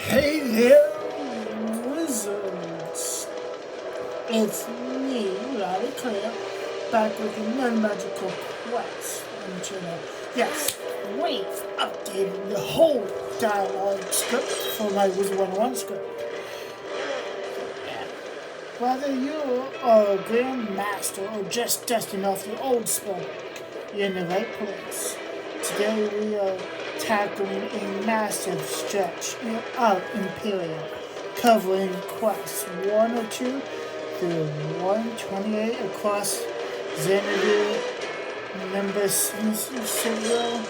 Hey there, wizards! It's me, Lolly Clear, back with another magical quest on the channel. Yes, we've updated the whole dialogue script for my Wizard101 script. Whether you are a Grand Master or just dusting off your old spell, you're in the right place. Today we are tackling a massive stretch of Imperium, covering quests 102 through 128 across Zanadu, citadel,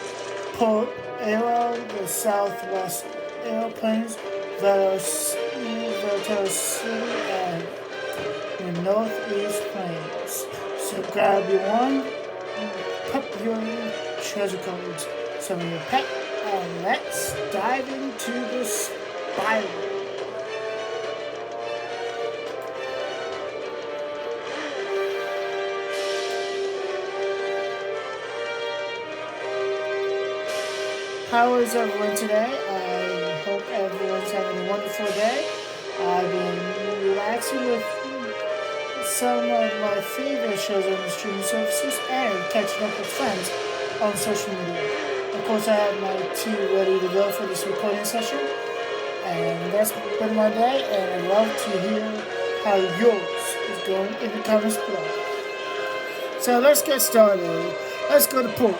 Port Arrow, the southwest airplanes, Velo City, and the northeast plains. So grab your one, pop your treasure codes, some of your pet, and let's dive into the spiral. How is everyone today? I hope everyone's having a wonderful day. I've been relaxing with some of my favorite shows on the streaming services and catching up with friends on social media. Of course, I have my tea ready to go for this recording session, and that's been my day, and I'd love to hear how yours is going in the comments below. So let's get started. Let's go to Pork.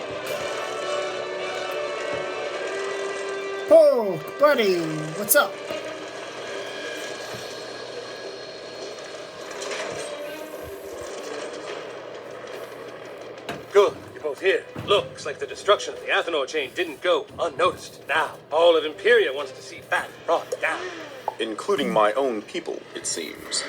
Pork, buddy, what's up? Good, you're both here. Looks like the destruction of the Athanor chain didn't go unnoticed. Now, all of Imperia wants to see that brought down. Including my own people, it seems.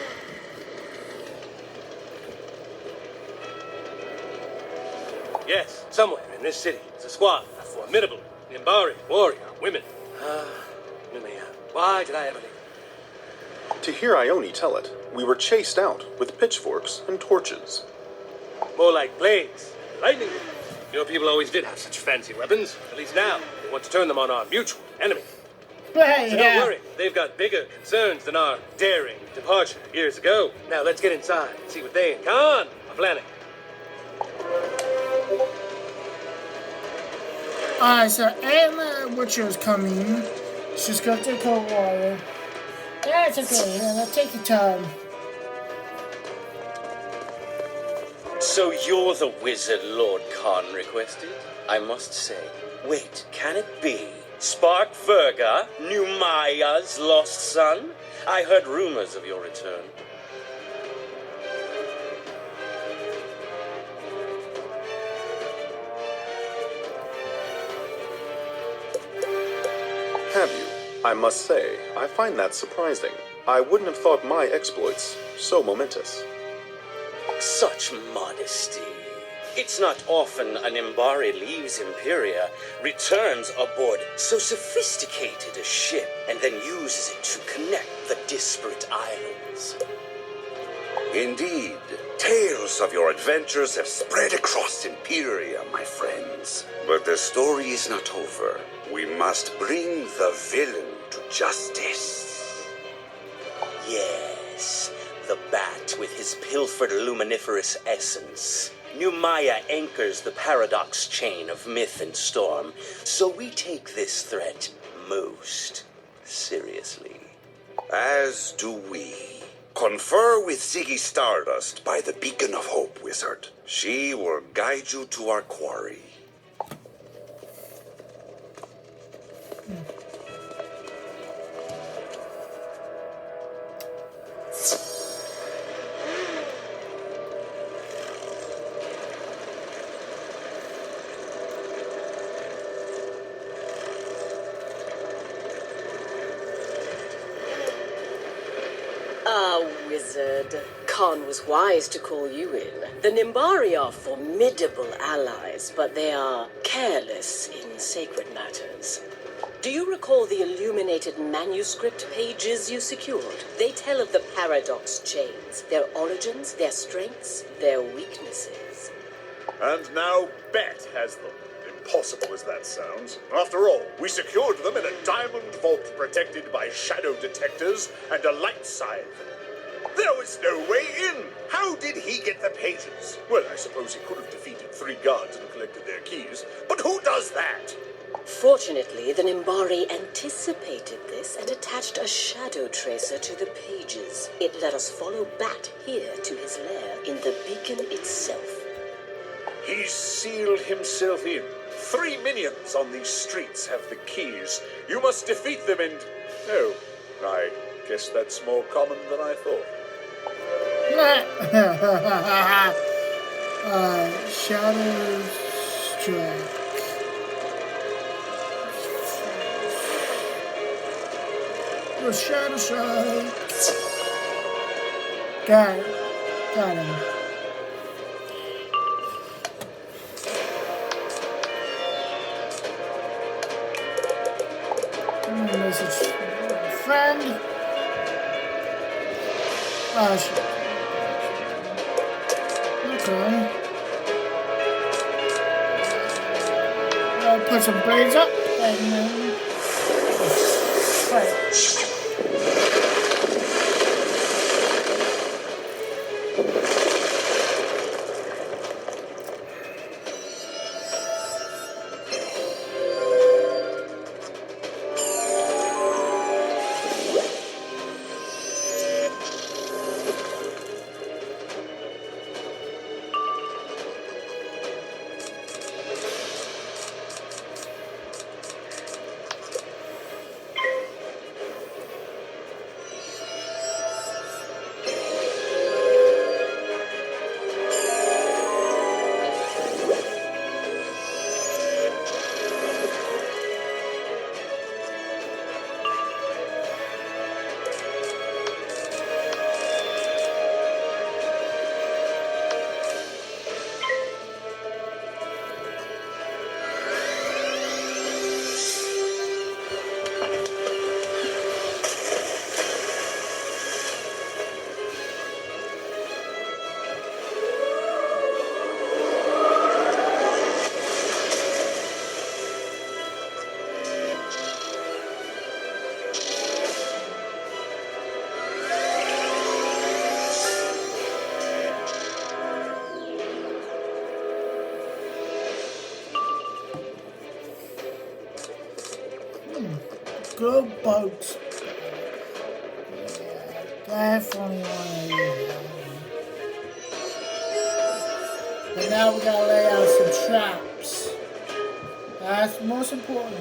Yes, somewhere in this city is a squad of formidable Nimbari warrior women. Mimea, why did I ever leave? To hear Ione tell it, we were chased out with pitchforks and torches. More like blades, lightning. Your people always did have such fancy weapons. At least now, they want to turn them on our mutual enemy. Hey, So don't worry, they've got bigger concerns than our daring departure years ago. Now let's get inside and see what they and Khan are planning. Alright, so Anna Witcher's coming. She's got the cold water. That's okay, yeah, take your time. So you're the wizard Lord Khan requested? I must say, wait, can it be? Spark Verga, Numaya's lost son? I heard rumors of your return. Have you? I must say, I find that surprising. I wouldn't have thought my exploits so momentous. Such modesty. It's not often an Nimbari leaves Imperia, returns aboard so sophisticated a ship, and then uses it to connect the disparate islands. Indeed, tales of your adventures have spread across Imperia, my friends. But the story is not over. We must bring the villain to justice. Yes, the bat with his pilfered luminiferous essence. Numaya anchors the paradox chain of myth and storm, so we take this threat most seriously. As do we. Confer with Ziggy Stardust by the Beacon of Hope, Wizard. She will guide you to our quarry. Wizard. Khan was wise to call you in. The Nimbari are formidable allies, but they are careless in sacred matters. Do you recall the illuminated manuscript pages you secured? They tell of the paradox chains, their origins, their strengths, their weaknesses. And now Bet has them. impossible as that sounds. After all, we secured them in a diamond vault protected by shadow detectors and a light scythe. There was no way in! How did he get the pages? Well, I suppose he could have defeated 3 guards and collected their keys, but who does that? Fortunately, the Nimbari anticipated this and attached a shadow tracer to the pages. It let us follow Bat here to his lair in the beacon itself. He's sealed himself in. 3 minions on these streets have the keys. You must defeat them and... Oh, I guess that's more common than I thought. Shadow Strike. The Shadow Strike. Got it. Got him. Message from a friend. Oh, shit. Okay. I'll put some braids up and then fight. Good boats. Yeah, definitely want to use that. But now we gotta lay out some traps. That's the most important.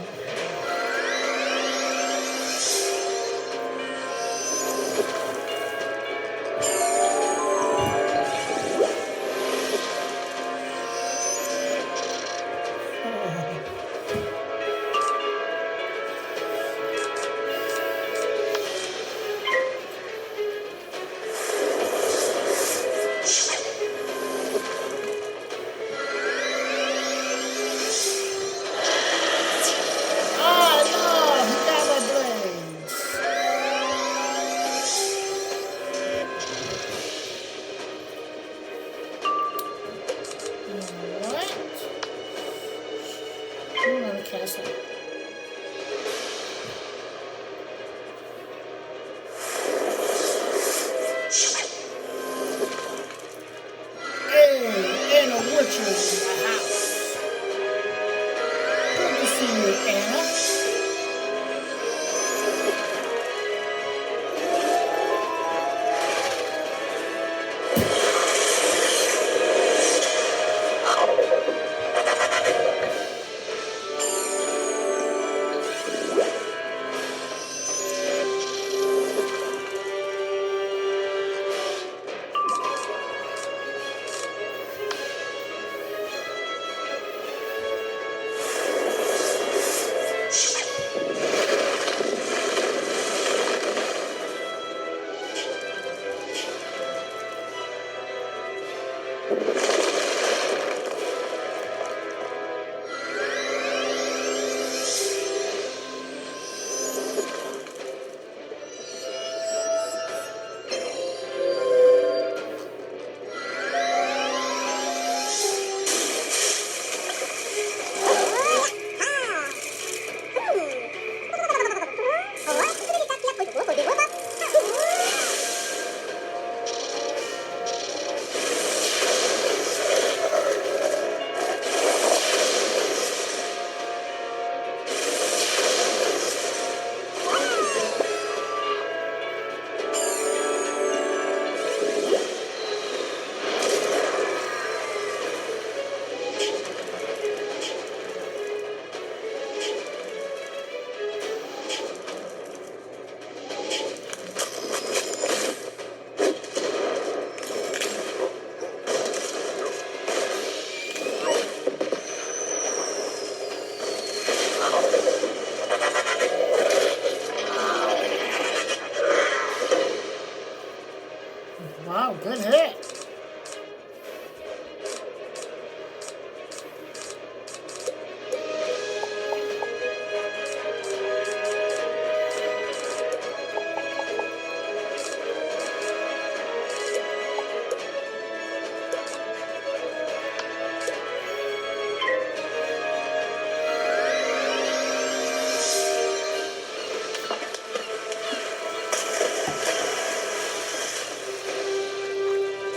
Good hit.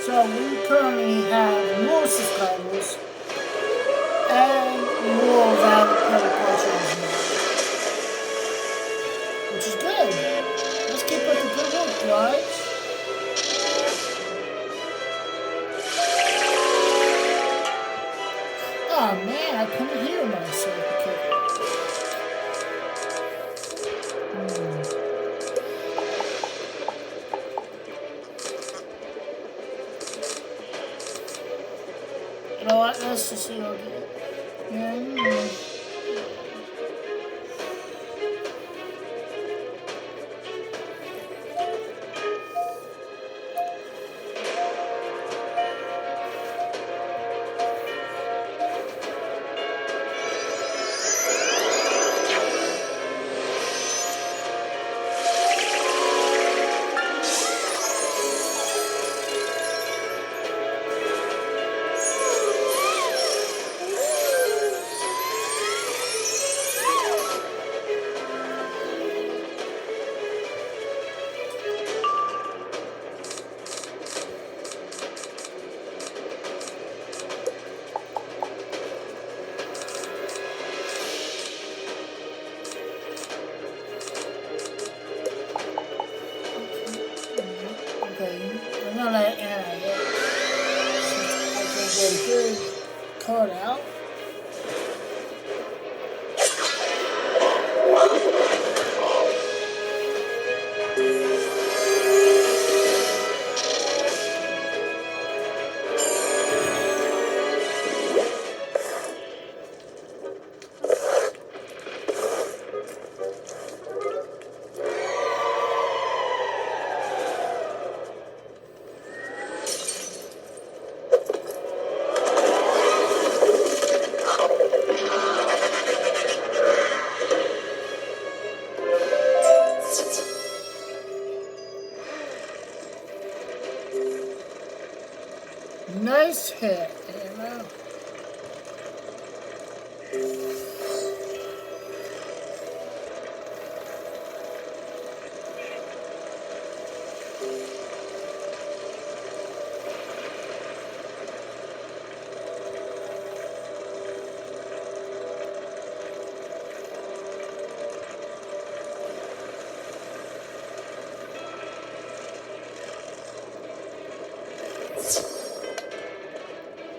So we currently have more subscribers and more valid credit card charges now, which is good. Let's keep up the good work, guys. Oh man, I couldn't hear myself. Okay. You know what? Let's just see what we get. I'm gonna let Anna hit. I can get a good card out. Nice hit, Anna.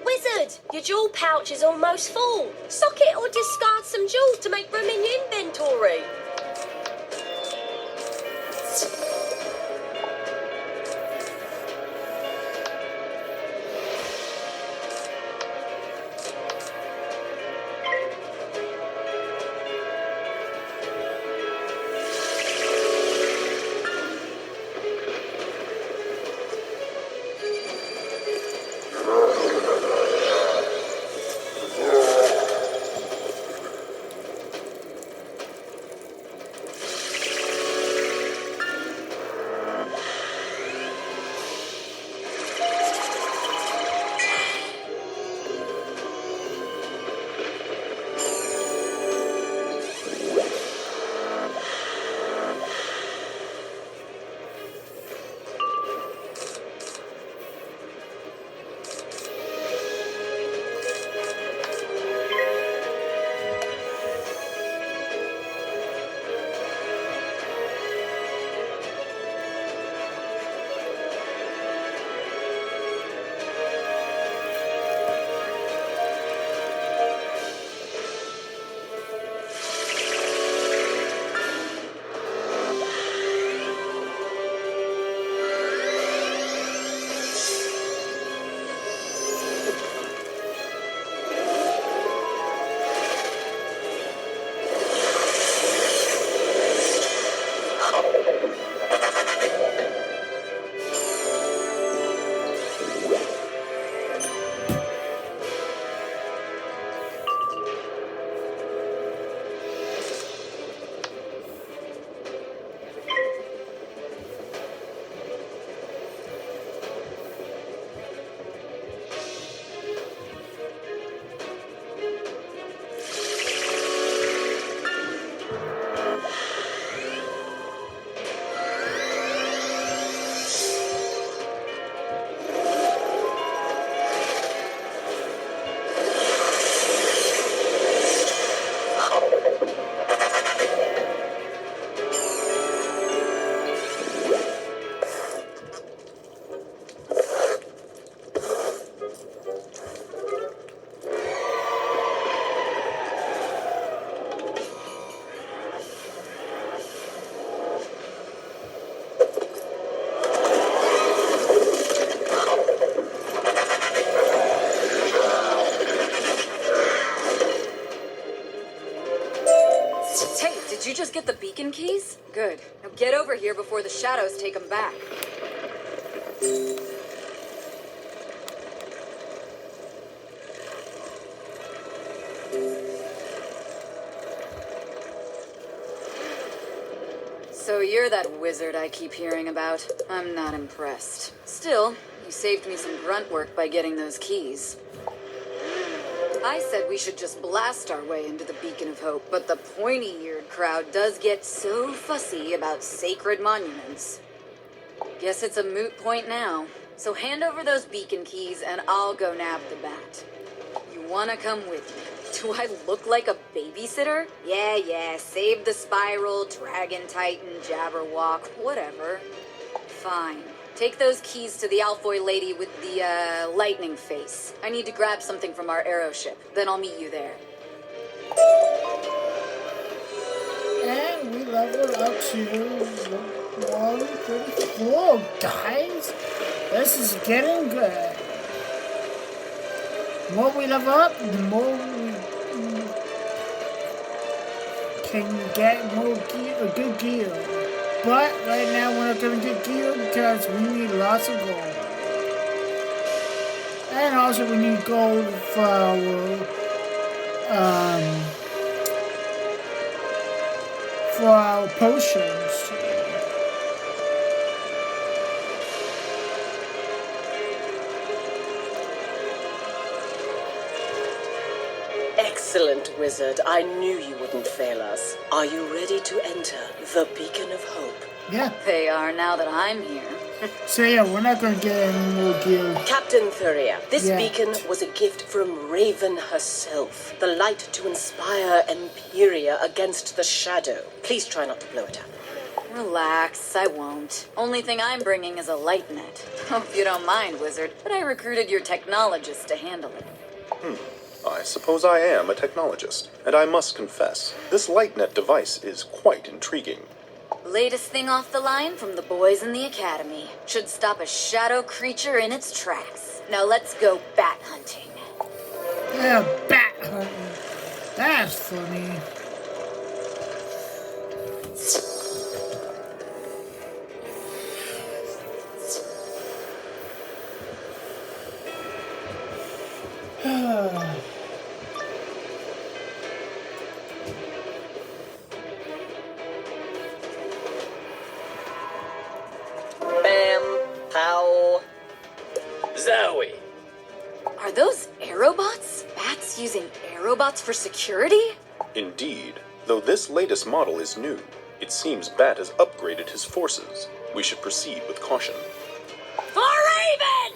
Wizard, your jewel pouch is almost full. Sock it or discard some jewels to make room in your inventory. beacon keys? Good. Now get over here before the shadows take them back. So you're that wizard I keep hearing about. I'm not impressed. Still, you saved me some grunt work by getting those keys. I said we should just blast our way into the Beacon of Hope, but the pointy-eared crowd does get so fussy about sacred monuments. Guess it's a moot point now. So hand over those beacon keys and I'll go nab the bat. You wanna come with me? Do I look like a babysitter? Yeah, save the spiral, dragon titan, jabberwock, whatever. Fine. Take those keys to the Alfoy lady with the, lightning face. I need to grab something from our aeroship. Then I'll meet you there. And we leveled up to 134, guys. This is getting good. The more we level up, the more we can get more gear, good gear. But right now we're not going to get gear because we need lots of gold. And also we need gold for our potions. Excellent, wizard. I knew you wouldn't fail us. Are you ready to enter the Beacon of Hope? Yeah. They are now that I'm here. So yeah, we're not going to get any more gear. Captain Thuria, this Yeah. beacon was a gift from Raven herself. The light to inspire Imperia against the shadow. Please try not to blow it up. Relax, I won't. Only thing I'm bringing is a light net. Hope you don't mind, wizard, but I recruited your technologist to handle it. I suppose I am a technologist, and I must confess, this LightNet device is quite intriguing. Latest thing off the line from the boys in the academy. Should stop a shadow creature in its tracks. Now let's go bat hunting. Yeah, bat hunting. That's funny. Bam, pow. Zowie! Are those aerobots? Bats using aerobots for security? Indeed, though this latest model is new, it seems Bat has upgraded his forces. We should proceed with caution. For Raven!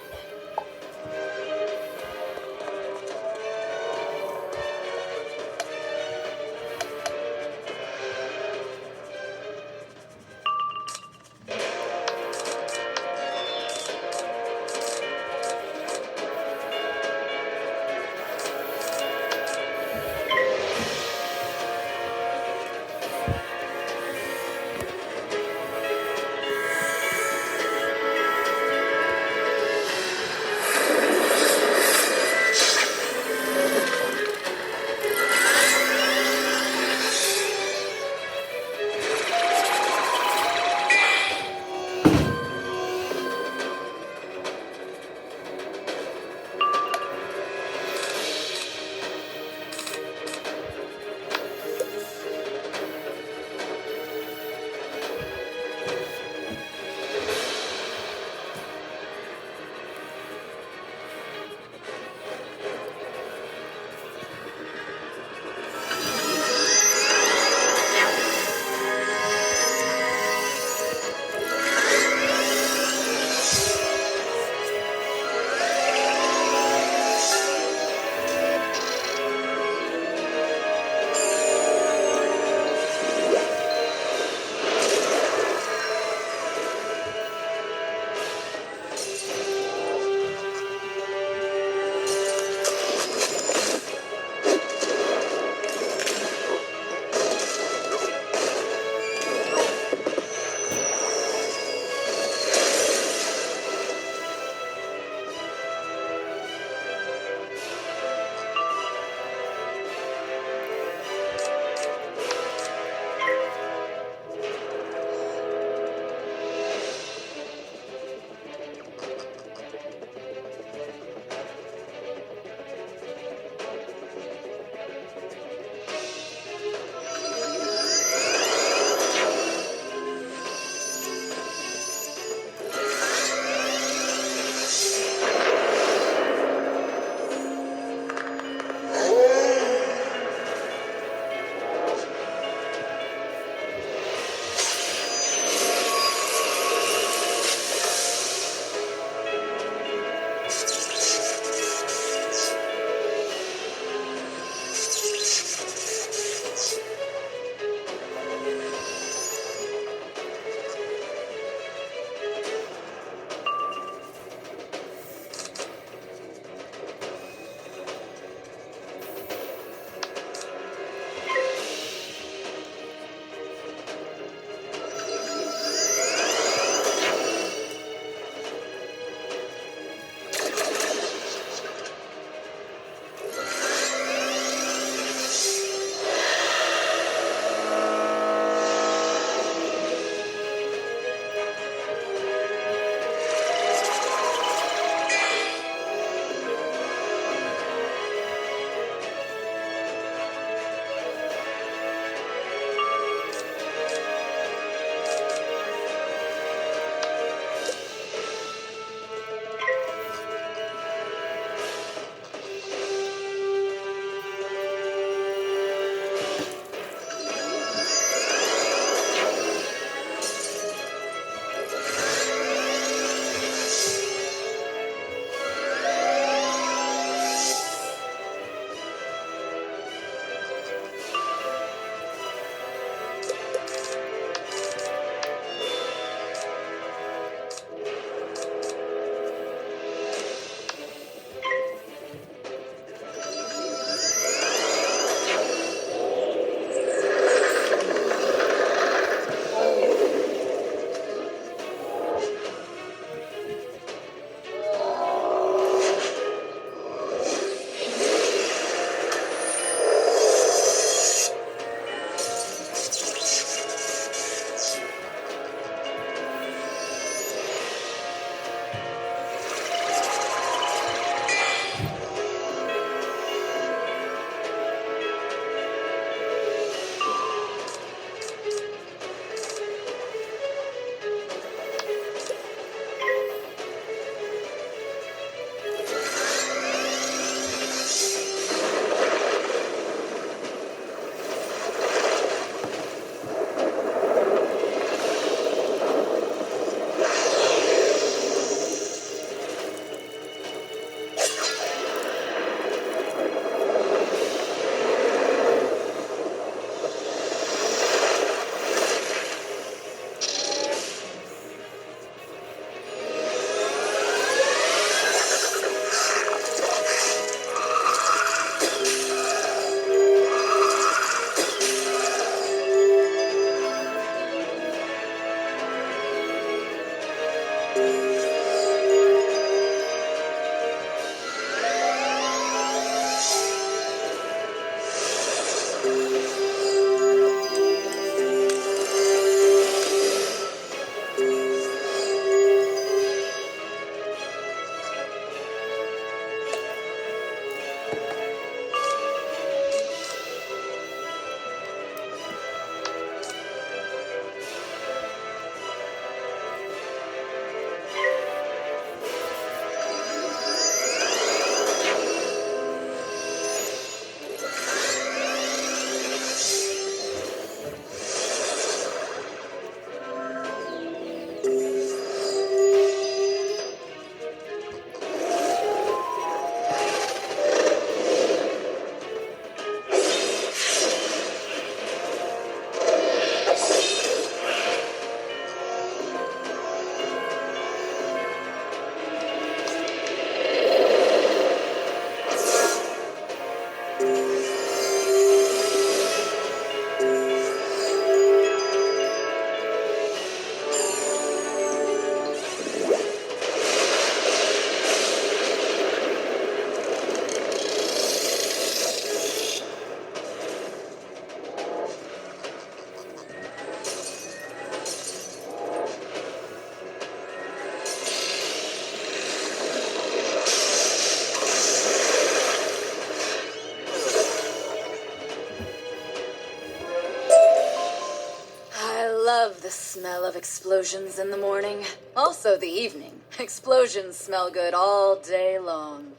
smell of explosions in the morning. Also the evening. Explosions smell good all day long.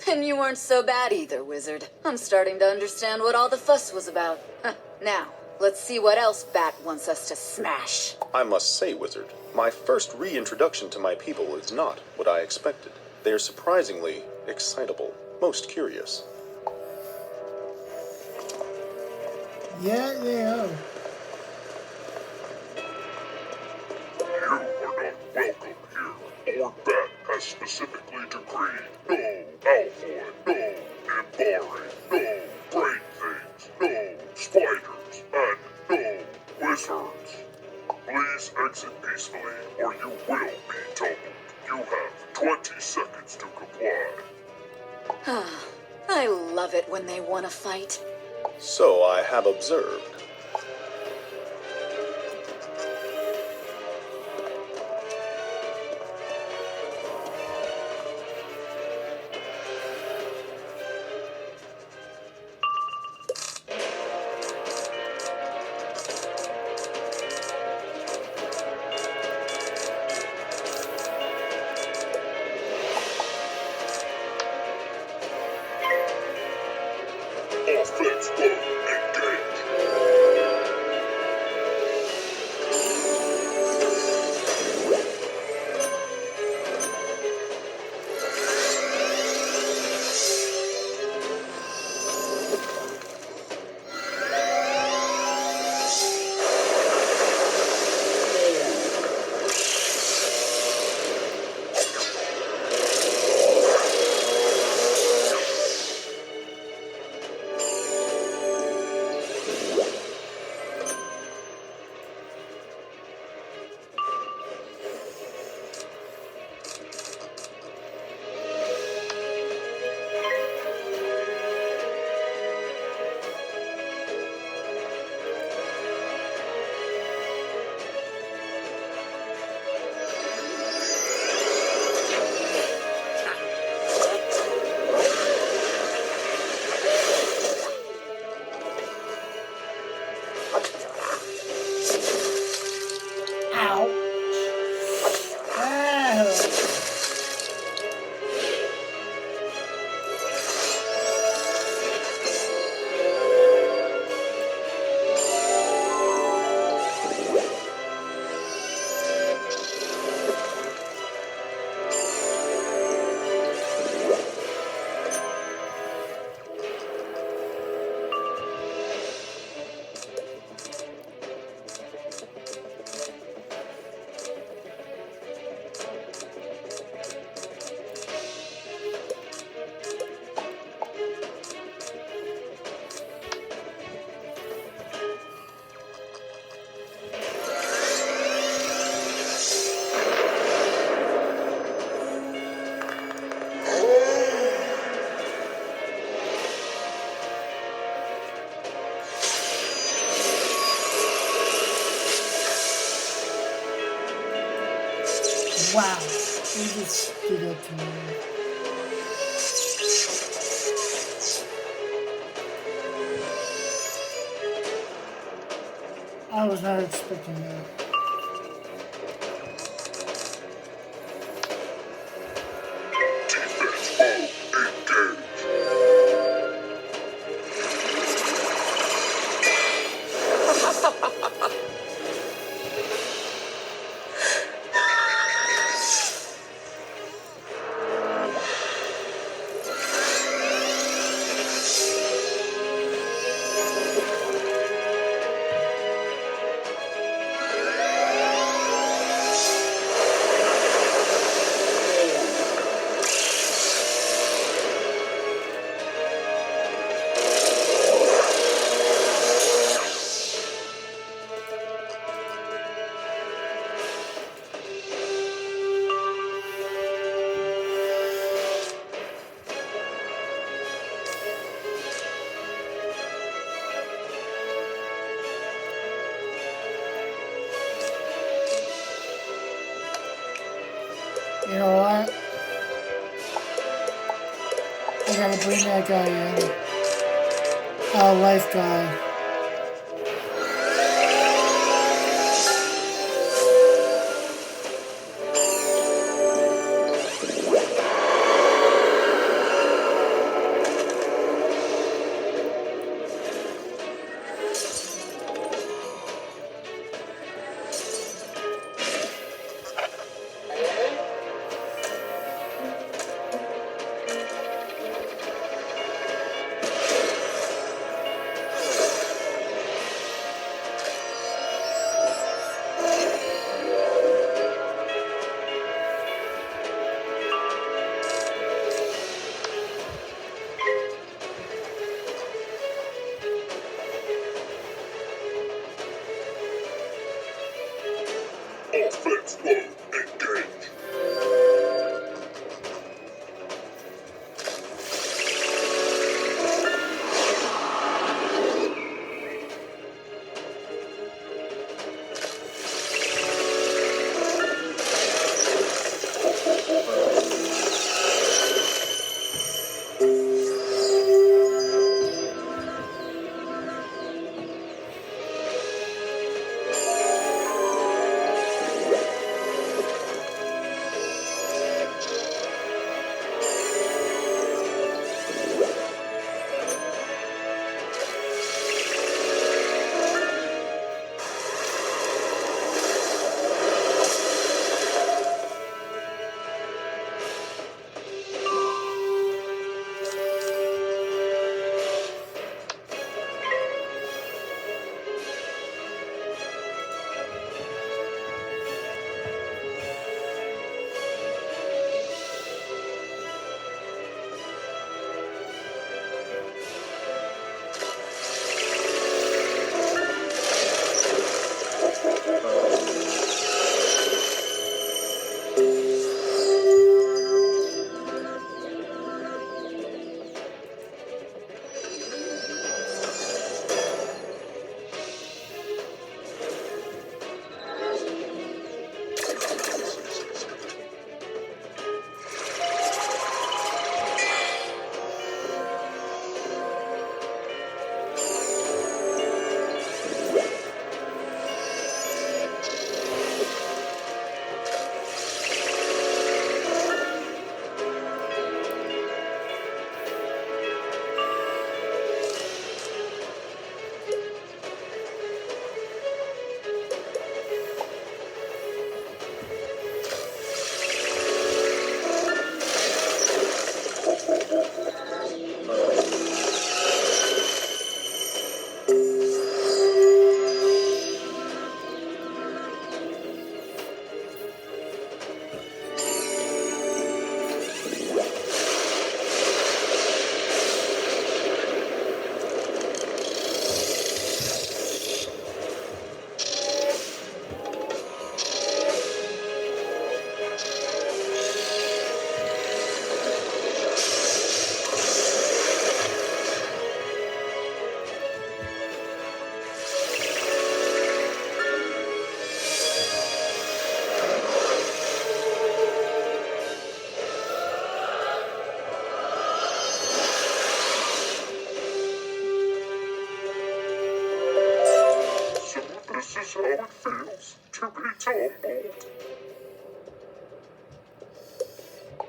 And you weren't so bad either, Wizard. I'm starting to understand what all the fuss was about. Now, let's see what else Bat wants us to smash. I must say, Wizard, my first reintroduction to my people is not what I expected. They are surprisingly excitable, most curious. Yeah, they are. You are not welcome here. Lord Bat has specifically decreed no Alpha, no Nimbari, no brain things, no spiders, and no wizards. Please exit peacefully, or you will be tumbled. You have 20 seconds to comply. I love it when they want to fight. So I have observed. Offense mode engage. Ow. Ow. Wow. They just did that to me. I was not expecting that. Defense mode engage. You know what? I gotta bring that guy in. Life guy.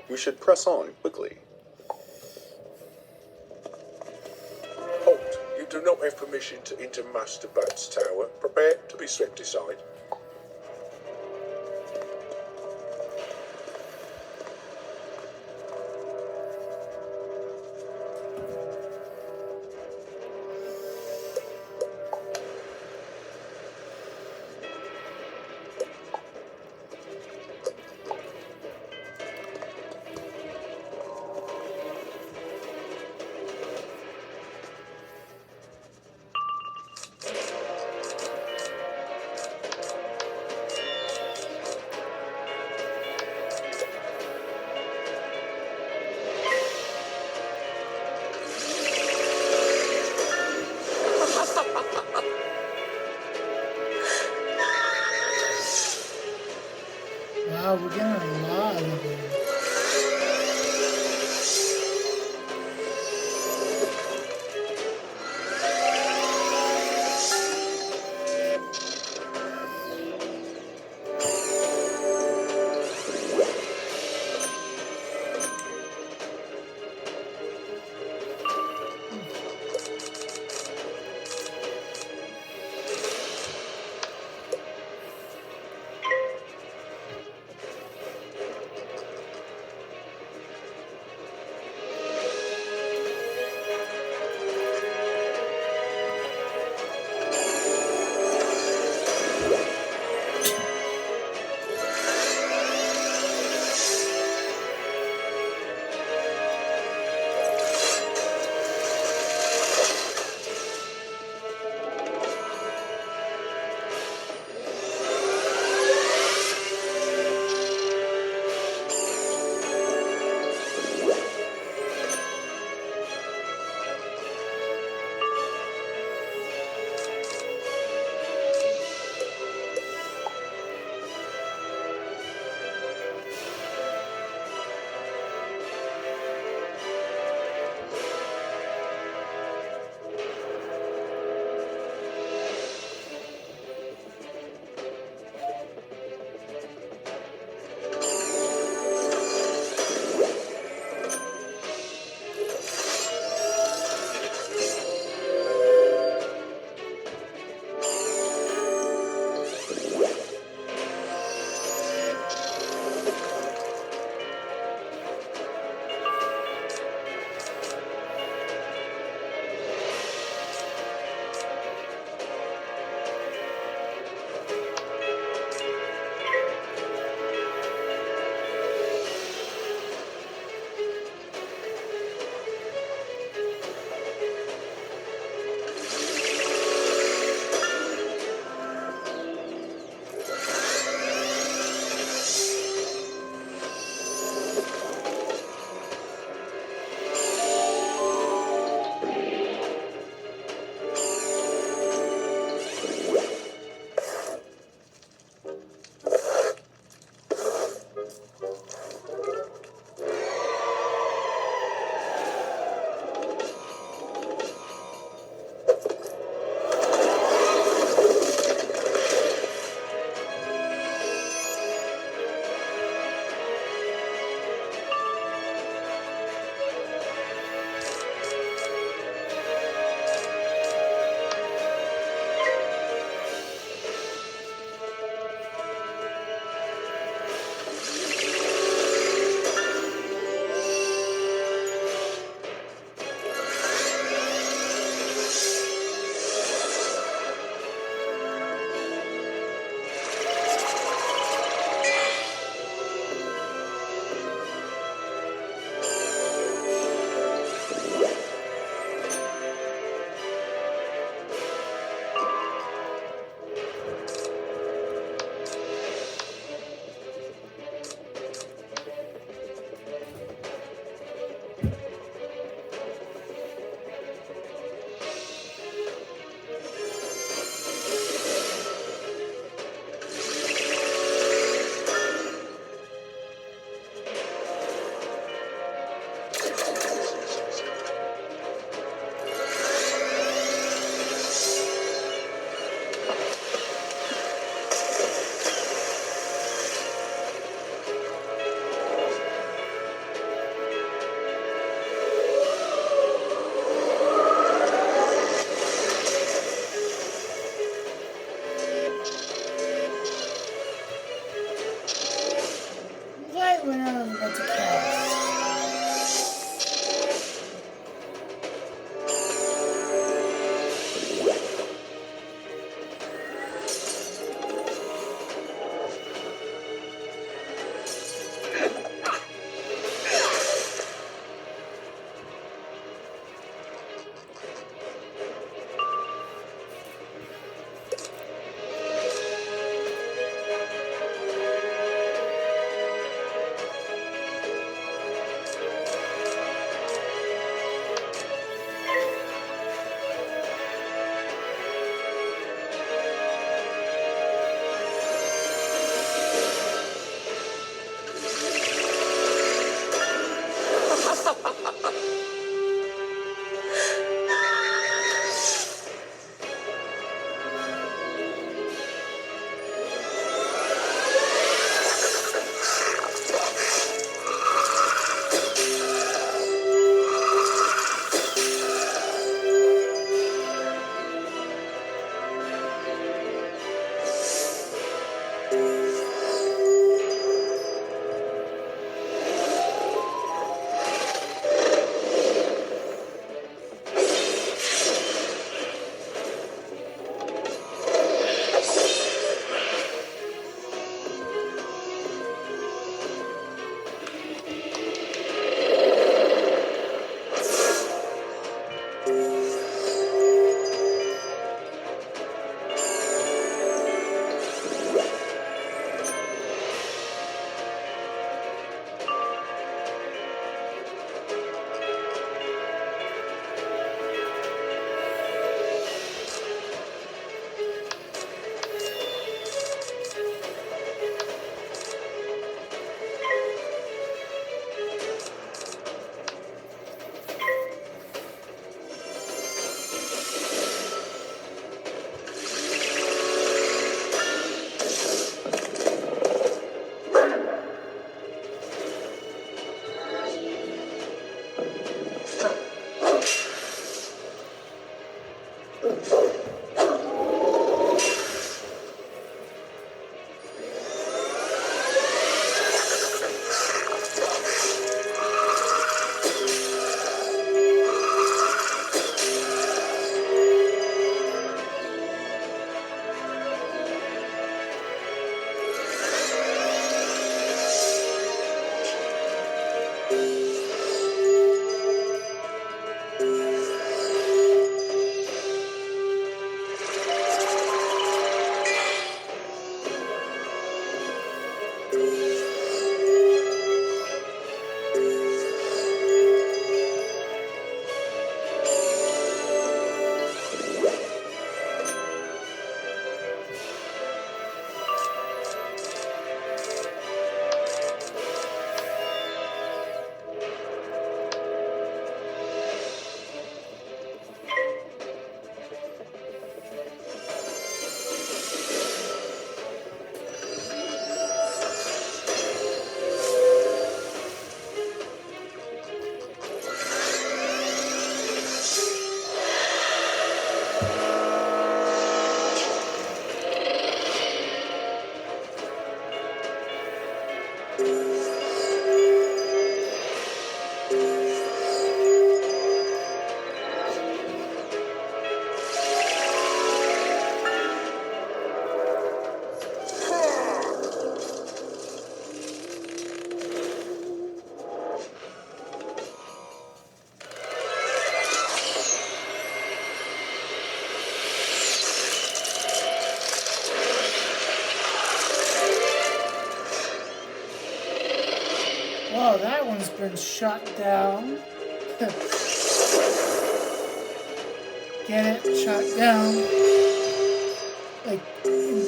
We should press on quickly. Halt! You do not have permission to enter Master Bat's tower. Prepare to be swept aside. Wow, we're getting a lot of them. when I was about to cast. Oh, that one's been shot down. Get it? Shot down. Like in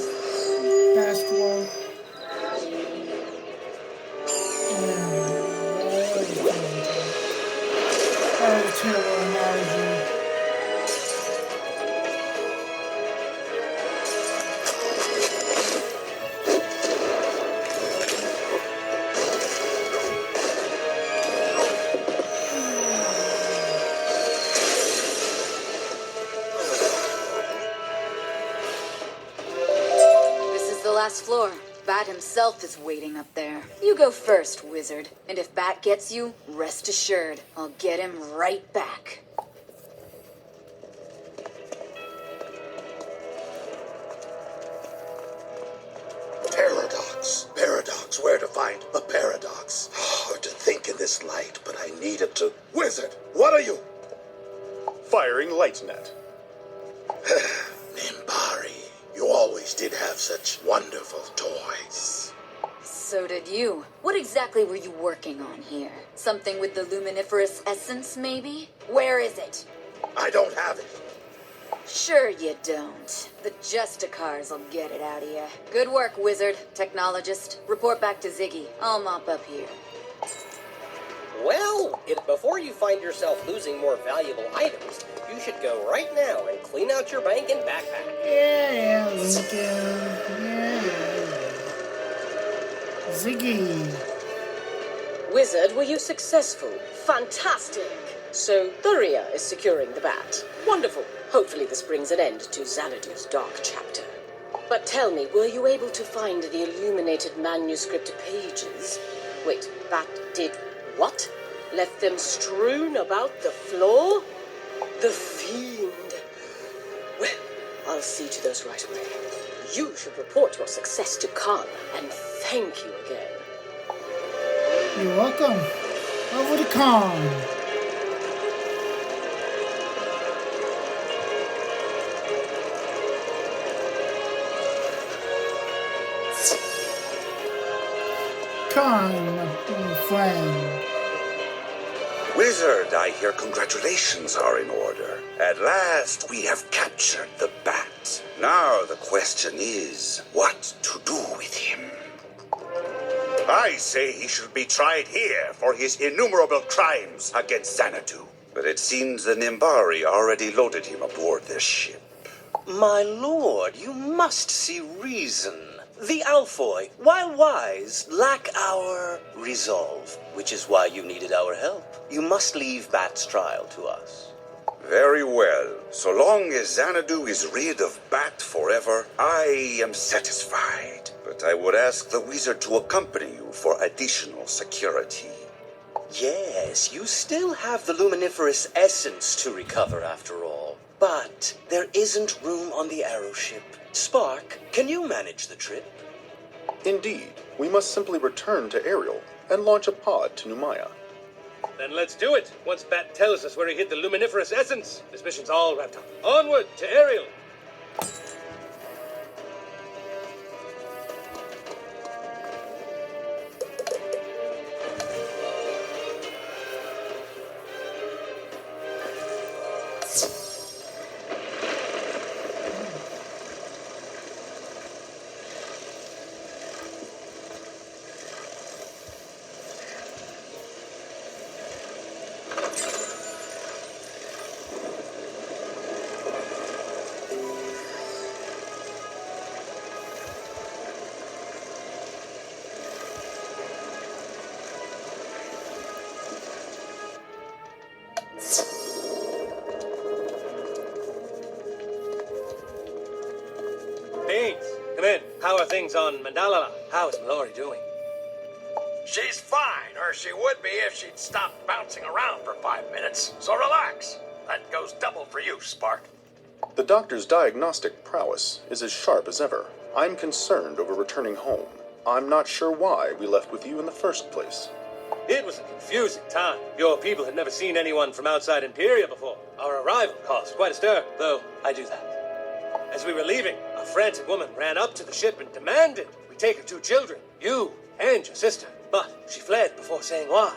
basketball. That was a terrible analogy. Last floor. Bat himself is waiting up there. You go first, Wizard. And if Bat gets you, rest assured, I'll get him right back. Paradox. Where to find a paradox? Hard to think in this light, but I needed to. Wizard, what are you? Firing light net. Nimbari, you always did have such wonderful toys. So did you. What exactly were you working on here? Something with the luminiferous essence, maybe? Where is it? I don't have it. Sure you don't. The Justicars will get it out of you. Good work, Wizard. Technologist. Report back to Ziggy. I'll mop up here. Well, before you find yourself losing more valuable items, you should go right now and clean out your bank and backpack. Yeah, Lincoln. Yeah. Ziggy. Wizard, were you successful? Fantastic! So, Thuria is securing the bat. Wonderful. Hopefully this brings an end to Xanadu's dark chapter. But tell me, were you able to find the illuminated manuscript pages? Wait, Bat did what? Left them strewn about the floor? The fiend. Well, I'll see to those right away. You should report your success to Khan, and thank you again. You're welcome. Over to Khan. Khan, my friend. Wizard, I hear congratulations are in order. At last, we have captured the bat. Now the question is, what to do with him? I say he should be tried here for his innumerable crimes against Zanadu. But it seems the Nimbari already loaded him aboard their ship. My lord, you must see reason. The Alfoy, while wise, lack our resolve, which is why you needed our help. You must leave Bat's trial to us. Very well. So long as Zanadu is rid of Bat forever, I am satisfied. But I would ask the wizard to accompany you for additional security. Yes, you still have the luminiferous essence to recover after all. But there isn't room on the aeroship. Spark, can you manage the trip? Indeed. We must simply return to Ariel and launch a pod to Numaya. Then let's do it. Once Bat tells us where he hid the luminiferous essence, this mission's all wrapped up. Onward to Ariel. Baines, come in. How are things on Mandalala? How is Mallory doing? She's fine, or she would be if she'd stopped bouncing around for 5 minutes. So relax. That goes double for you, Spark. The doctor's diagnostic prowess is as sharp as ever. I'm concerned over returning home. I'm not sure why we left with you in the first place. It was a confusing time. Your people had never seen anyone from outside Imperia before. Our arrival caused quite a stir, though I do that. As we were leaving, a frantic woman ran up to the ship and demanded we take her 2 children, you and your sister. But she fled before saying why.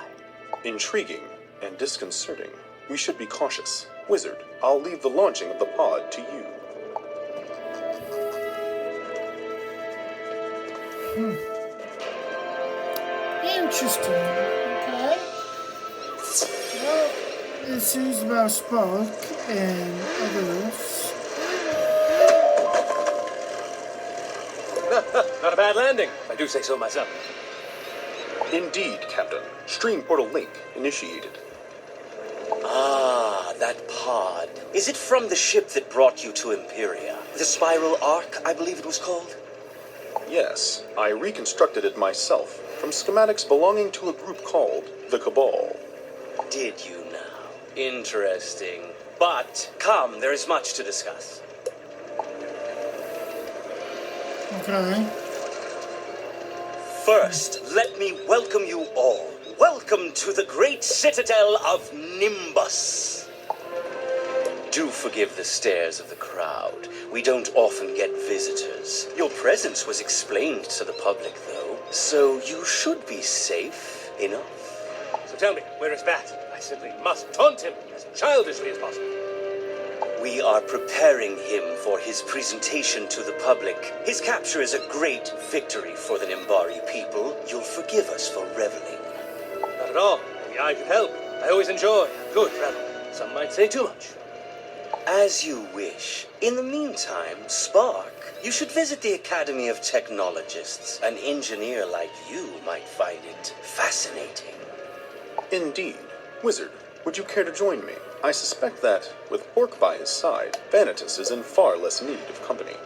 Intriguing and disconcerting. We should be cautious. Wizard, I'll leave the launching of the pod to you. Interesting. Okay. Well, this is about Spark and others. Not a bad landing, if I do say so myself. Indeed, Captain. Stream portal link initiated. Ah, that pod. Is it from the ship that brought you to Imperia? The Spiral Arc, I believe it was called? Yes, I reconstructed it myself from schematics belonging to a group called the Cabal. Did you now? Interesting. But come, there is much to discuss. Okay. First, let me welcome you all. Welcome to the great citadel of Nimbus. Do forgive the stares of the crowd. We don't often get visitors. Your presence was explained to the public, though, so you should be safe enough. So tell me, where is Bat? I simply must taunt him as childishly as possible. We are preparing him for his presentation to the public. His capture is a great victory for the Nimbari people. You'll forgive us for reveling. Not at all. Maybe I could help. I always enjoy a good revel. Some might say too much. As you wish. In the meantime, Spark, you should visit the Academy of Technologists. An engineer like you might find it fascinating. Indeed. Wizard, would you care to join me? I suspect that, with Orc by his side, Vanitas is in far less need of company.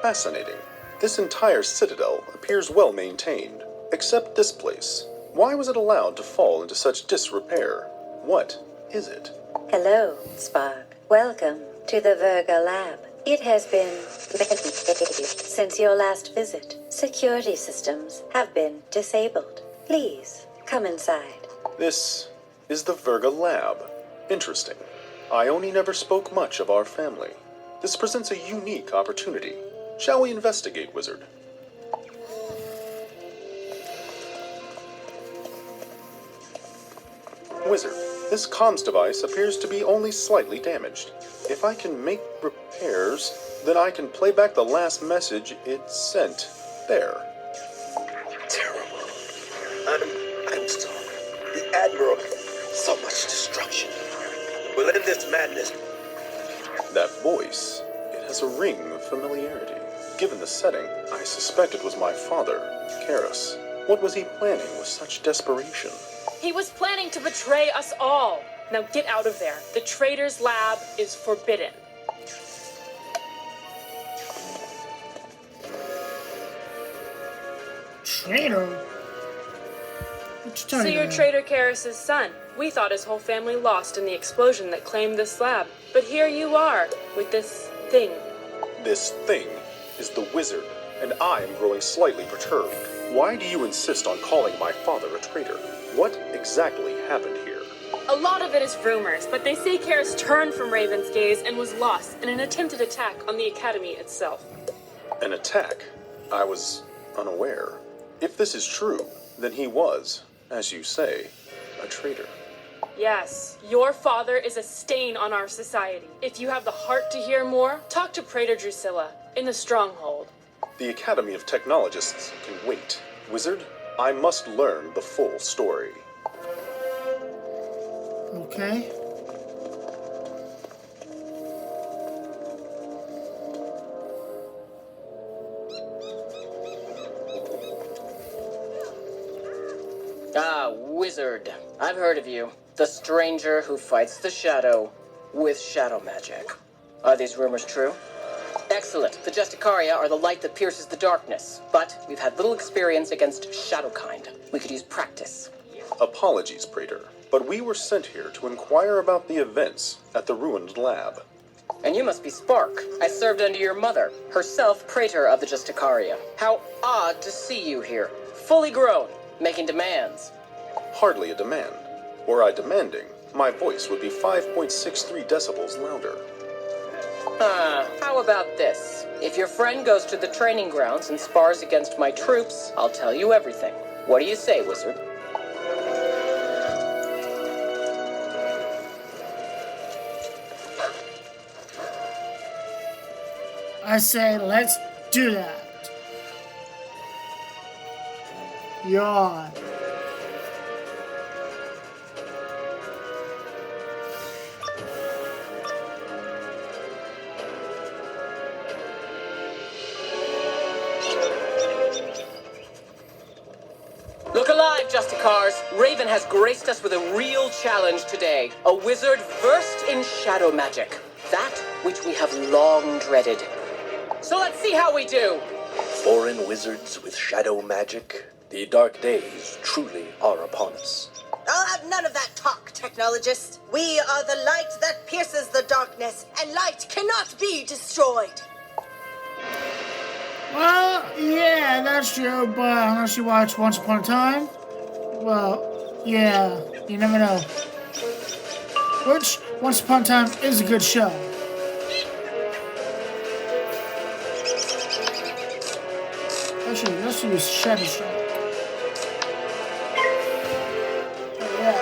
Fascinating. This entire citadel appears well maintained, except this place. Why was it allowed to fall into such disrepair? What is it? Hello, Spark. Welcome to the Virga lab. It has been since your last visit. Security systems have been disabled. Please, come inside. This is the Virga lab. Interesting. Ione never spoke much of our family. This presents a unique opportunity. Shall we investigate, Wizard? Wizard, this comms device appears to be only slightly damaged. If I can make repairs, then I can play back the last message it sent. There. Terrible. I'm sorry. The Admiral. So much destruction. We'll end this madness. That voice, it has a ring of familiarity. Given the setting, I suspect it was my father, Karis. What was he planning with such desperation? He was planning to betray us all. Now get out of there. The traitor's lab is forbidden. Traitor? What you talking You're about? Traitor Karis' son. We thought his whole family lost in the explosion that claimed this lab. But here you are, with this thing. This thing is the Wizard, and I am growing slightly perturbed. Why do you insist on calling my father a traitor? What exactly happened here? A lot of it is rumors, but they say Karis turned from Raven's gaze and was lost in an attempted attack on the Academy itself. An attack? I was unaware. If this is true, then he was, as you say, a traitor. Yes, your father is a stain on our society. If you have the heart to hear more, talk to Praetor Drusilla in the Stronghold. The Academy of Technologists can wait. Wizard, I must learn the full story. Okay. Ah, Wizard. I've heard of you. The stranger who fights the shadow with shadow magic. Are these rumors true? Excellent. The Justicaria are the light that pierces the darkness, but we've had little experience against Shadowkind. We could use practice. Apologies, Praetor, but we were sent here to inquire about the events at the ruined lab. And you must be Spark. I served under your mother, herself Praetor of the Justicaria. How odd to see you here, fully grown, making demands. Hardly a demand. Were I demanding, my voice would be 5.63 decibels louder. How about this? If your friend goes to the training grounds and spars against my troops, I'll tell you everything. What do you say, Wizard? I say let's do that. Yawn. Look alive, Justicars! Raven has graced us with a real challenge today. A wizard versed in shadow magic. That which we have long dreaded. So let's see how we do! Foreign wizards with shadow magic? The dark days truly are upon us. I'll have none of that talk, technologist. We are the light that pierces the darkness, and light cannot be destroyed. Well, yeah, that's true, but unless you watch Once Upon a Time, well, yeah, you never know. Which, Once Upon a Time is a good show. Actually, let's use Shadow Strike. Oh, yeah.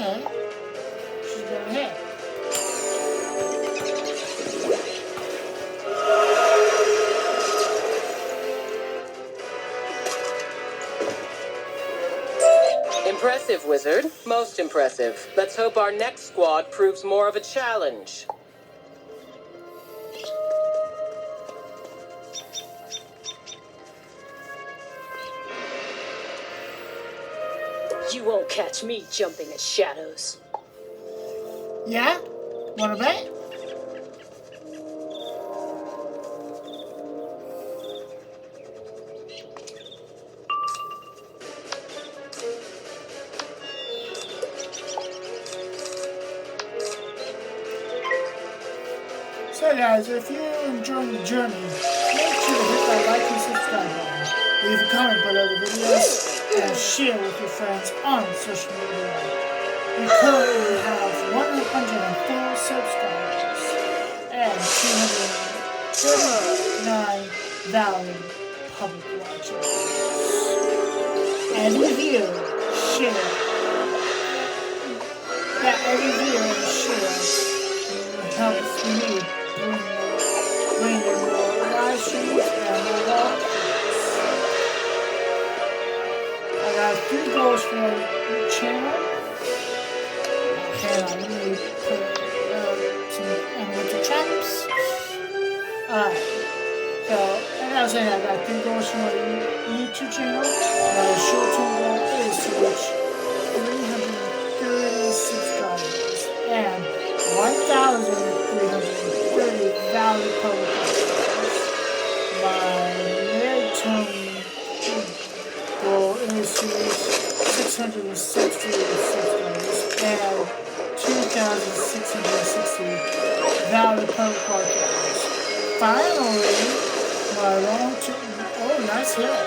Okay. She's going ahead. Impressive, wizard. Most impressive. Let's hope our next squad proves more of a challenge. You won't catch me jumping at shadows. Yeah? Wanna bet? So guys, if you're enjoying the journey, make sure to hit that like and subscribe button. Leave a comment below the videos and share with your friends on social media. We currently have 104 subscribers and 239 valid public watchers. And review, share. Yeah, every view and share helps me bring in more live streams and more walkthroughs. I got 3 goals for the channel. Hang on, let me put some animated traps. Alright, so, and I was saying I got 3 goals for my YouTube channel. My short-term goal is to reach 330 subscribers and 1,330 valid public watchers. My mid-term goal is to reach 660 subscribers and 2,660 valid public watchers. Finally, my long-term... Oh, nice hit.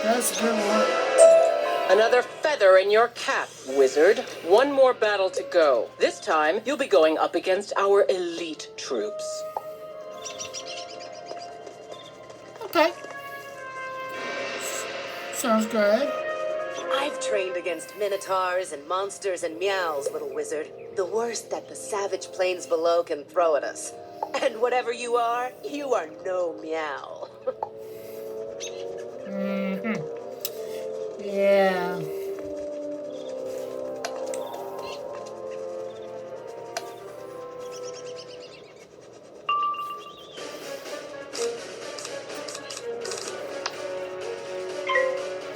That's a good one. Another feather in your cap, wizard. One more battle to go. This time, you'll be going up against our elite troops. Okay. Sounds good. I've trained against minotaurs and monsters and meows, little wizard. The worst that the savage plains below can throw at us. And whatever you are no meow. Mm-hmm. Yeah.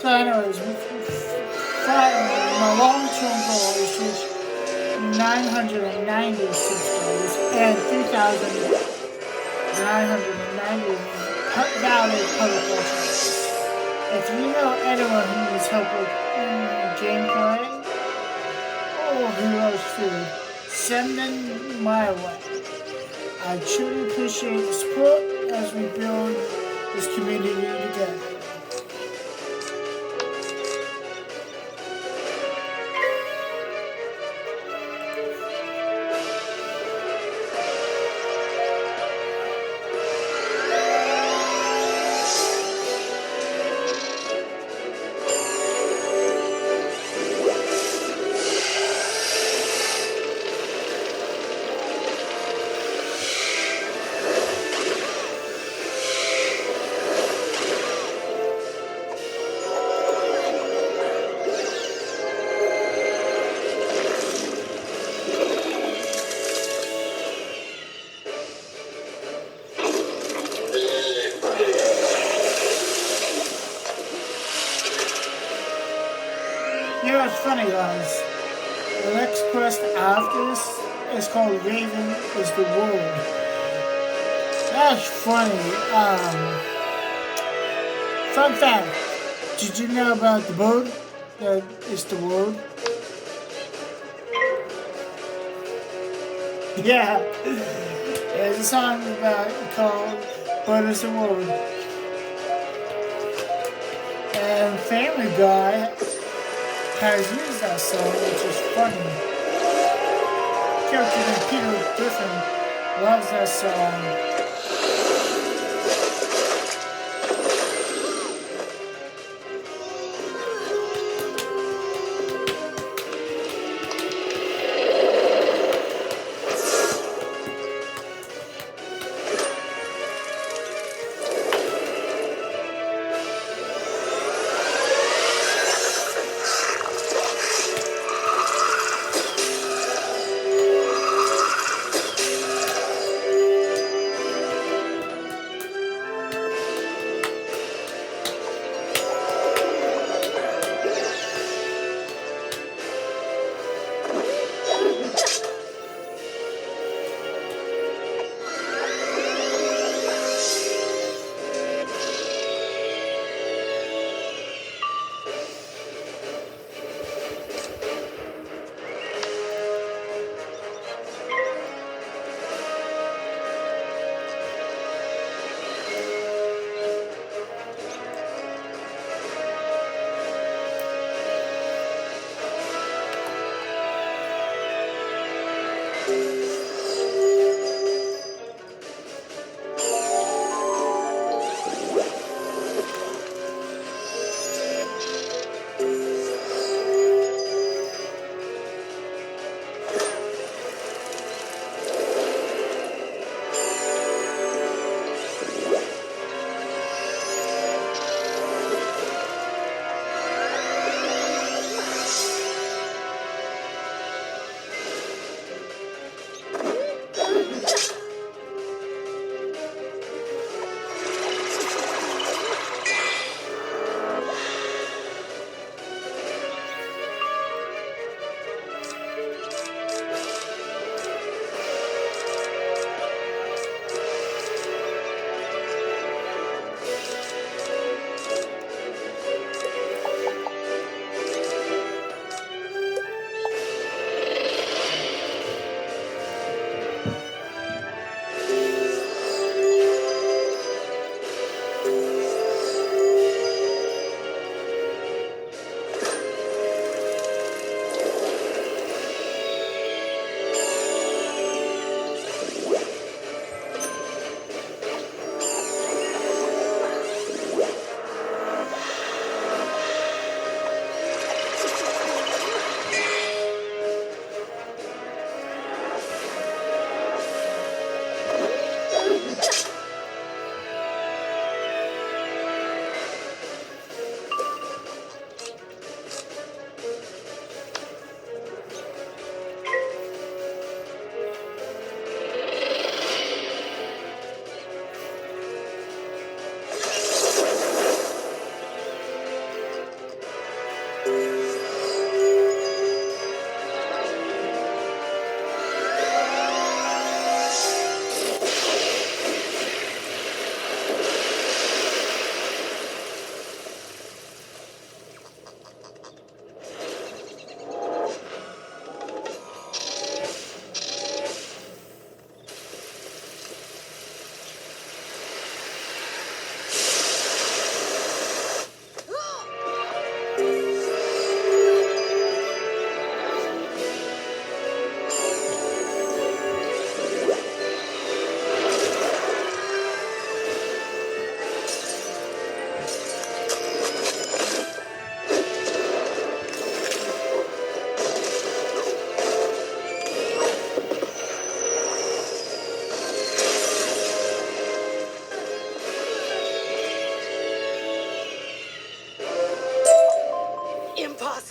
So anyways, finally, my long-term goal is to reach 990 subscribers and 3,990 valid public watchers. If you know anyone who needs help with gameplay or who loves food, send them my way. I truly appreciate the support as we build this community together. You know what's funny, guys? The next quest after this is called Raven is the World. That's funny. Fun fact. Did you know about the bird that is the world? Yeah. There's a song called Bird is the World. And Family Guy has used that song, which is funny. Character named Peter Griffin loves that song.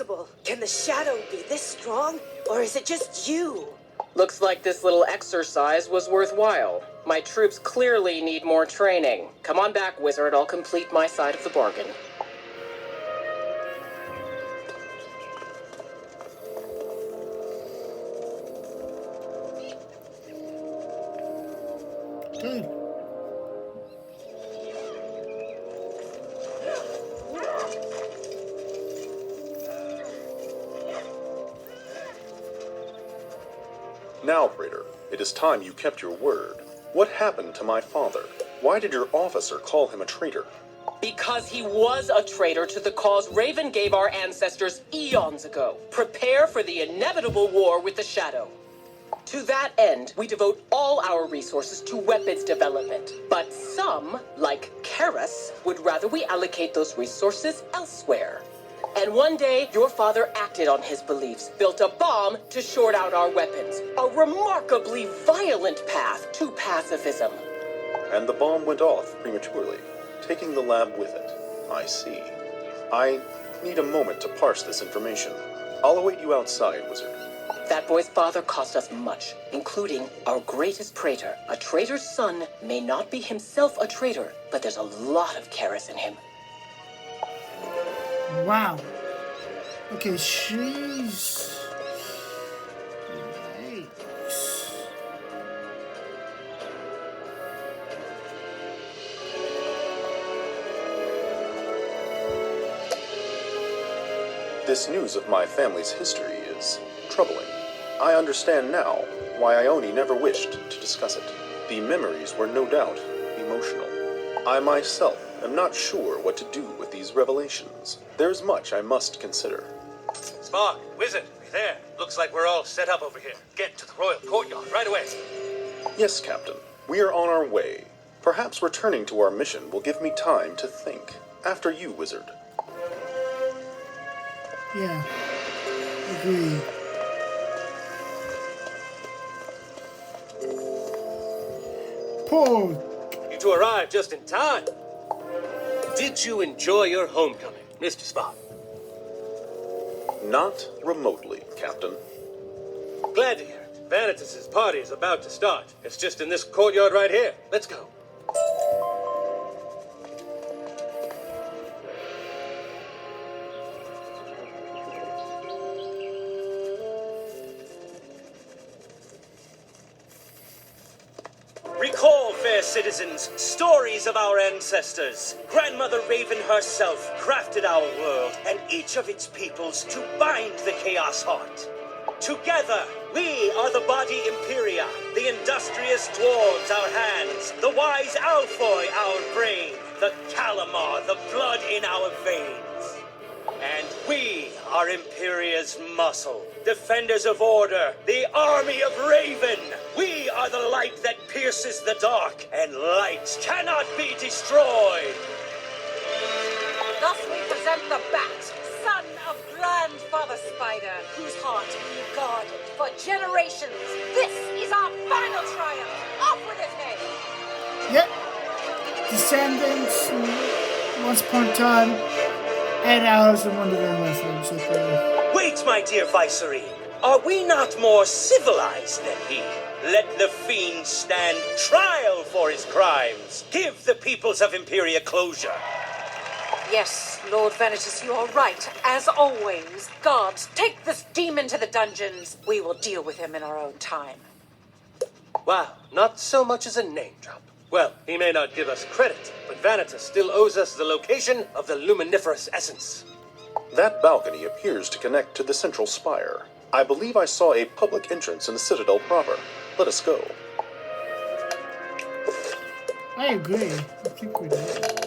possible? Can the shadow be this strong? Or is it just you? Looks like this little exercise was worthwhile. My troops clearly need more training. Come on back, Wizard. I'll complete my side of the bargain. Good. Now, Praetor, it is time you kept your word. What happened to my father? Why did your officer call him a traitor? Because he was a traitor to the cause Raven gave our ancestors eons ago. Prepare for the inevitable war with the Shadow. To that end, we devote all our resources to weapons development. But some, like Karis, would rather we allocate those resources elsewhere. And one day, your father acted on his beliefs, built a bomb to short out our weapons. A remarkably violent path to pacifism. And the bomb went off prematurely, taking the lab with it. I see. I need a moment to parse this information. I'll await you outside, Wizard. That boy's father cost us much, including our greatest traitor. A traitor's son may not be himself a traitor, but there's a lot of Karis in him. Wow. Okay, she's... Yikes. This news of my family's history is troubling. I understand now why Ione never wished to discuss it. The memories were no doubt emotional. I myself am not sure what to do with these revelations. There's much I must consider. Spark, Wizard, we there. Looks like we're all set up over here. Get to the royal courtyard right away. Yes, Captain. We are on our way. Perhaps returning to our mission will give me time to think. After you, Wizard. Yeah. Agreed. Poor. You two arrived just in time. Did you enjoy your homecoming, Mr. Spark? Not remotely, Captain. Glad to hear it. Vanitas's party is about to start. It's just in this courtyard right here. Let's go. Recall, fair citizens, stories of our ancestors. Grandmother Raven herself crafted our world and each of its peoples to bind the Chaos Heart. Together, we are the body Imperia, the industrious dwarves our hands, the wise Alfoy our brain, the Calamar the blood in our veins. And we are Imperia's muscle, defenders of order, the army of Raven. We are the light that pierces the dark, and light cannot be destroyed. Thus we present the Bat, son of Grandfather Spider, whose heart we guarded for generations. This is our final triumph. Off with his head. Yep. Descendants, once upon a time, and Alice in Wonderland reference. Wait, my dear Viceroy. Are we not more civilized than he? Let the fiend stand trial for his crimes. Give the peoples of Imperia closure. Yes, Lord Vanitas, you are right. As always, guards, take this demon to the dungeons. We will deal with him in our own time. Wow, not so much as a name drop. Well, he may not give us credit, but Vanitas still owes us the location of the luminiferous essence. That balcony appears to connect to the central spire. I believe I saw a public entrance in the citadel proper. Let us go. I agree. I think we did.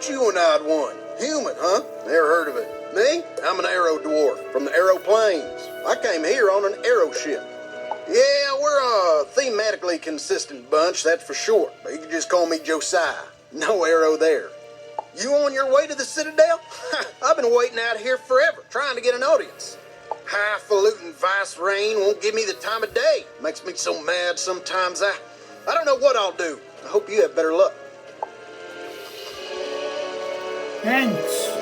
Humanoid one. Human, huh? Never heard of it. Me? I'm an arrow dwarf from the Arrow Plains. I came here on an arrow ship. Yeah, we're a thematically consistent bunch, that's for sure. But you can just call me Josiah. No arrow there. You on your way to the Citadel? I've been waiting out here forever, trying to get an audience. Highfalutin Vice Rain won't give me the time of day. Makes me so mad sometimes I don't know what I'll do. I hope you have better luck. Thanks.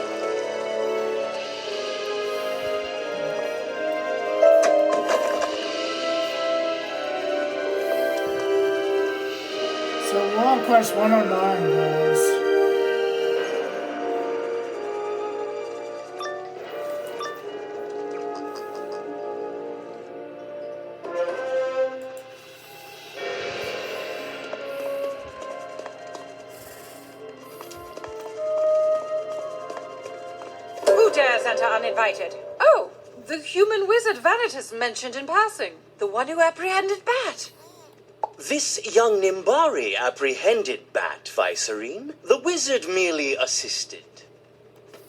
So we're on quest 109, guys. Who dares enter uninvited? Oh, the human wizard Vanitas mentioned in passing. The one who apprehended Bat. This young Nimbari apprehended Bat, Vicerine. The wizard merely assisted.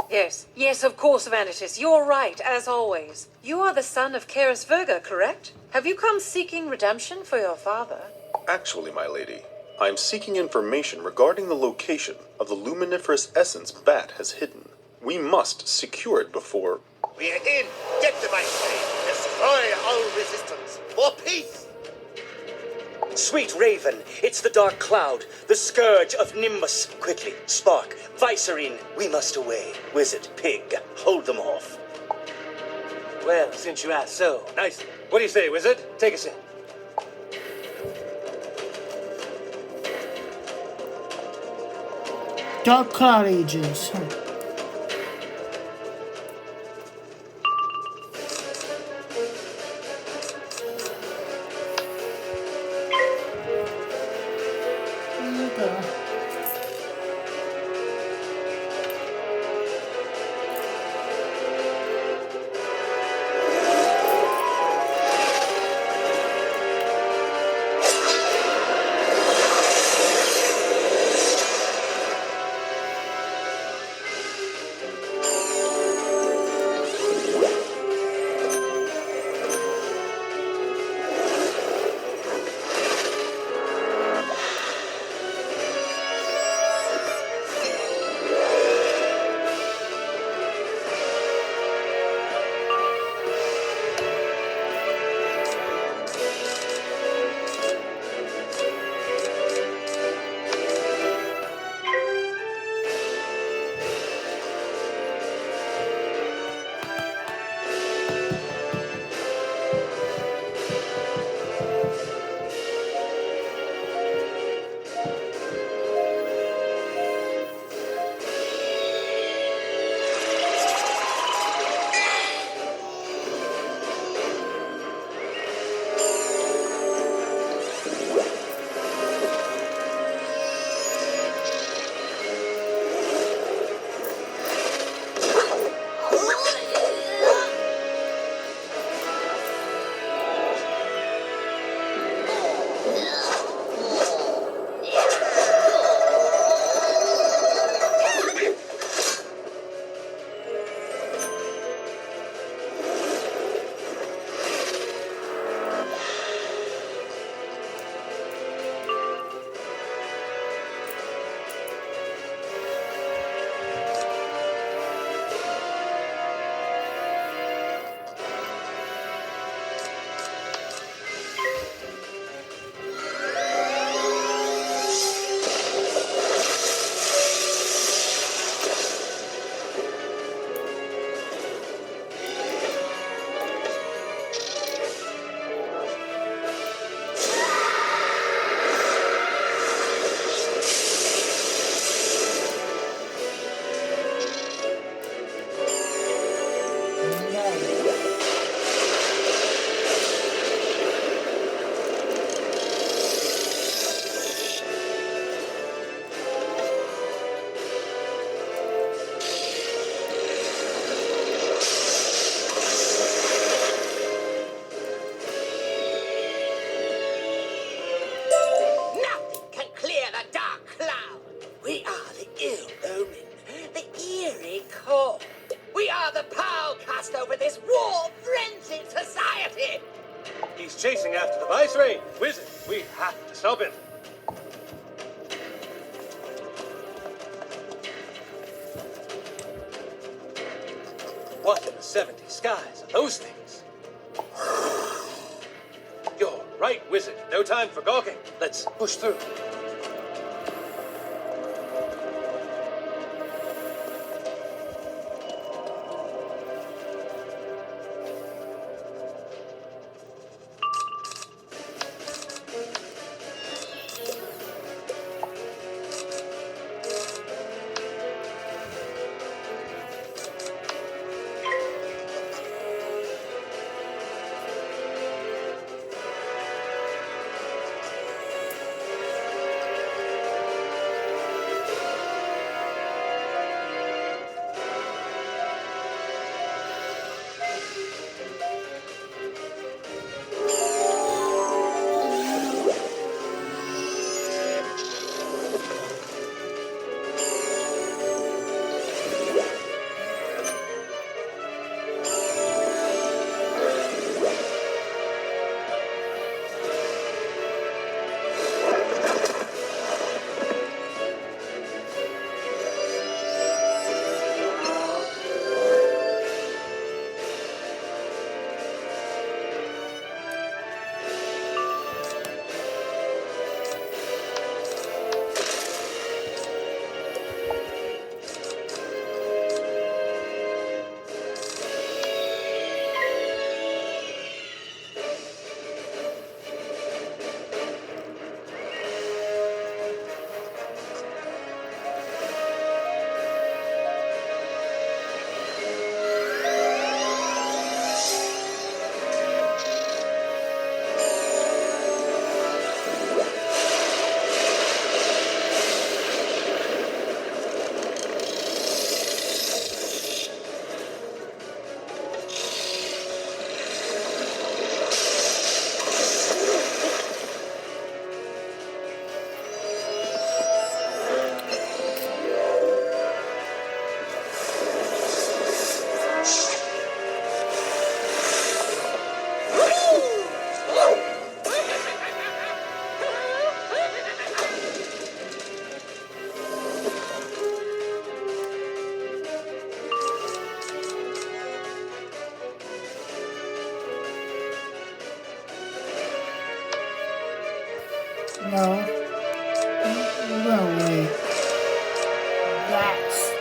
Yes, of course, Vanitas. You're right, as always. You are the son of Karis Virga, correct? Have you come seeking redemption for your father? Actually, my lady, I am seeking information regarding the location of the luminiferous essence Bat has hidden. We must secure it before... We are in. Get the Vice. Destroy all resistance. For peace. Sweet Raven, it's the Dark Cloud, the scourge of Nimbus. Quickly, Spark, Vicerine, we must away. Wizard, Pig, hold them off. Well, since you asked so nicely. What do you say, Wizard? Take us in. Dark Cloud Agents. with this war-frenzied society? He's chasing after the Viceroy. Wizard, we have to stop him. What in the 70 skies are those things? You're right, Wizard. No time for gawking. Let's push through. No. No way. That's...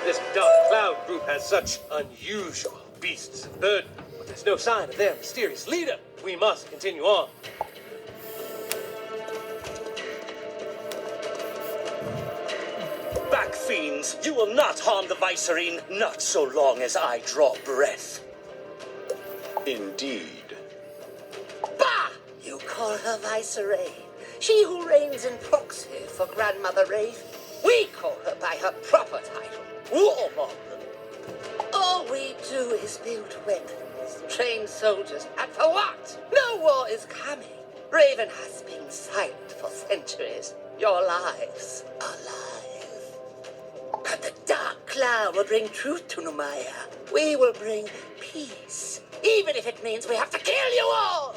This dark cloud group has such unusual beasts of burden, but there's no sign of their mysterious leader. We must continue on. Back, fiends! You will not harm the Viceroy, not so long as I draw breath. Indeed. Bah! You call her Viceroy. She who reigns in proxy for Grandmother Wraith. We call her by her proper title, Warmongering. All we do is build weapons, train soldiers, and for what? No war is coming. Raven has been silent for centuries. Your lives are lies. But the dark cloud will bring truth to Numaya. We will bring peace, even if it means we have to kill you all.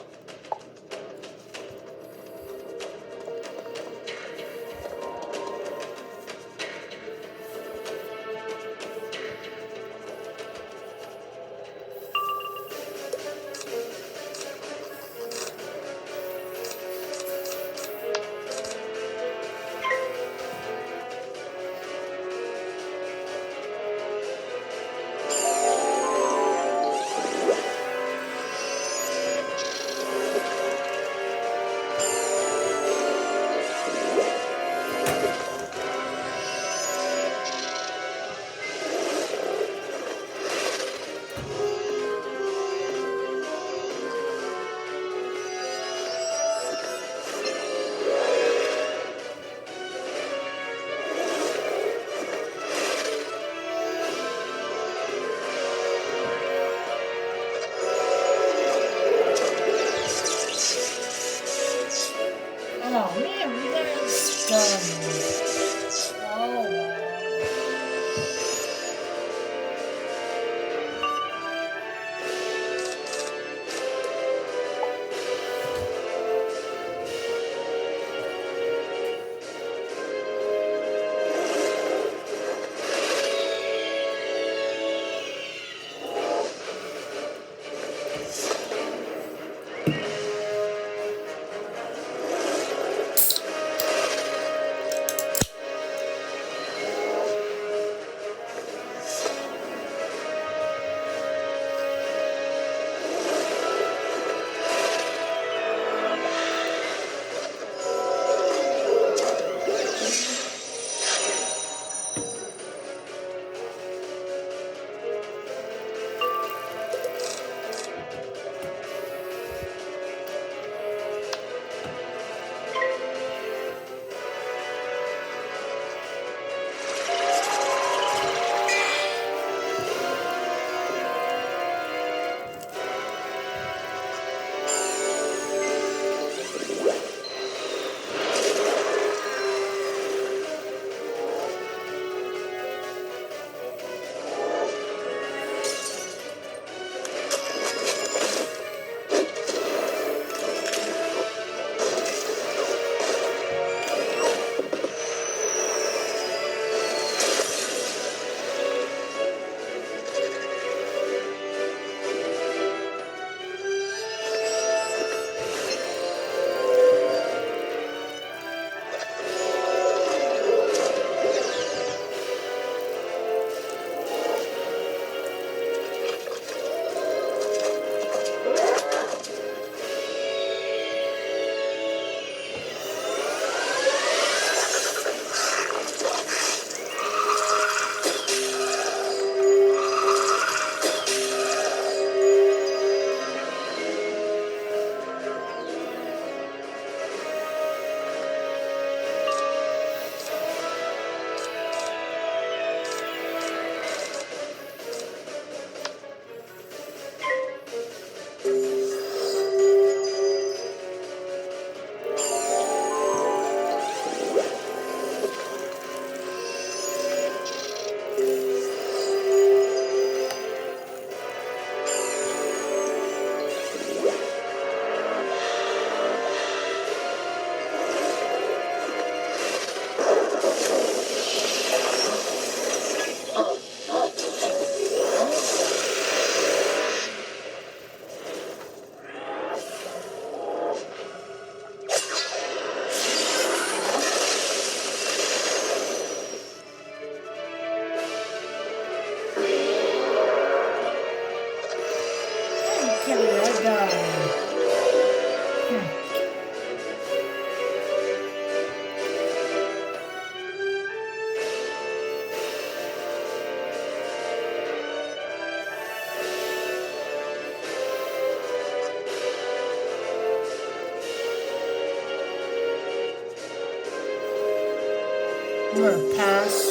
gonna pass.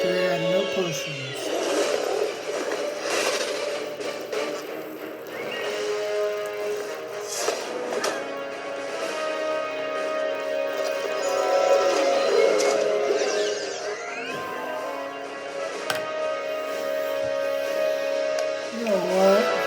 They have no potions. You know what?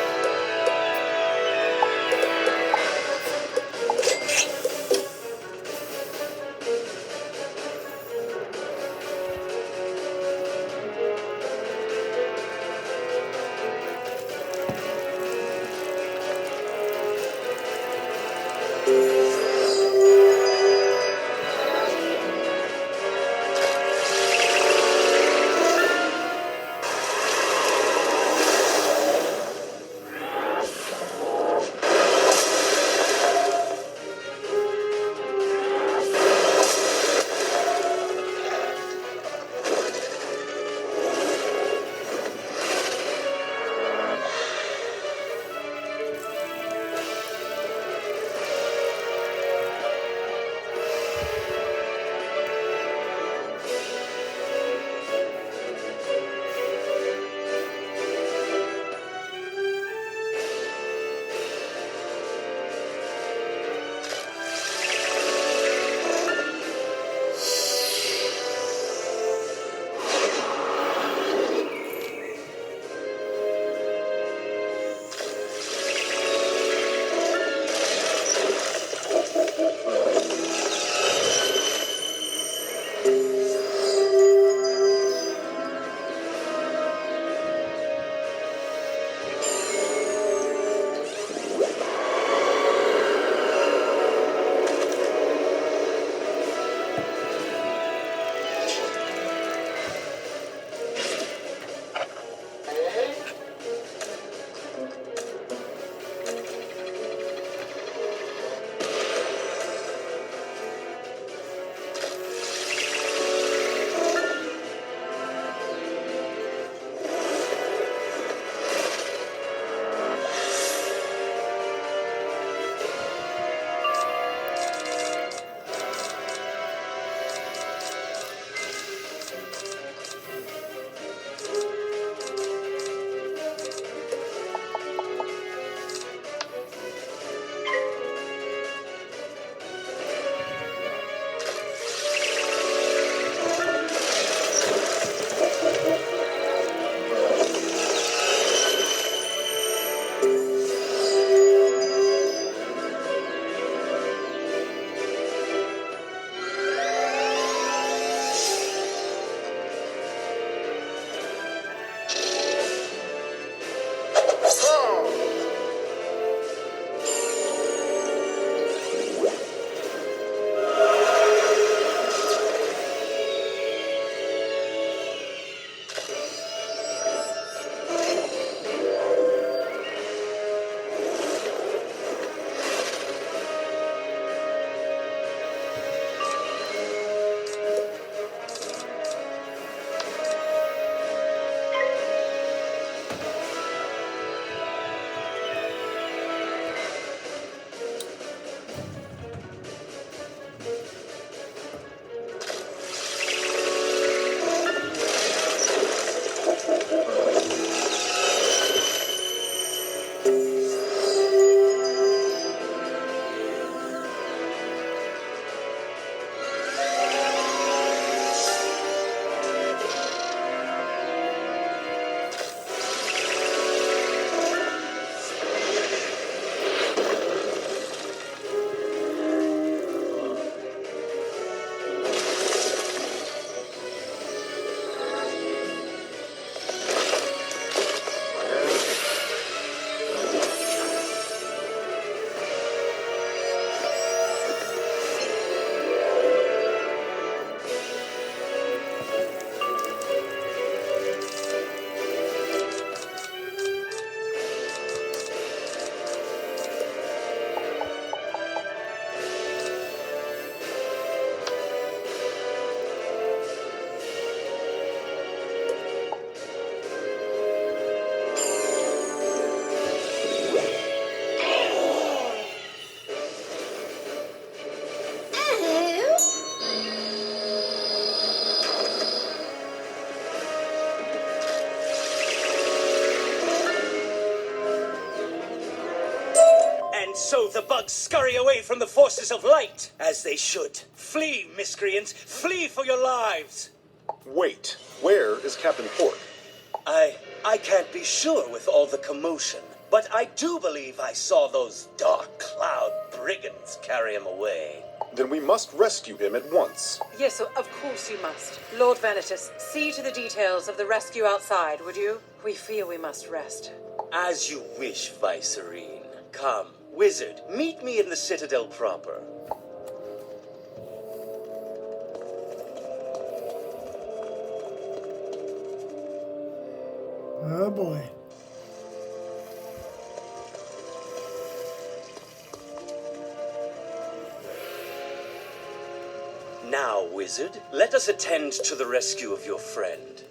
bugs scurry away from the forces of light, as they should. Flee, miscreants, flee for your lives. Wait, where is Captain Pork? I can't be sure with all the commotion, but I do believe I saw those dark cloud brigands carry him away. Then we must rescue him at once. Yes, of course you must. Lord Vanitas, see to the details of the rescue outside, would you? We fear we must rest. As you wish, Vicerine. Come, Wizard, meet me in the Citadel proper. Oh boy. Now, Wizard, let us attend to the rescue of your friend.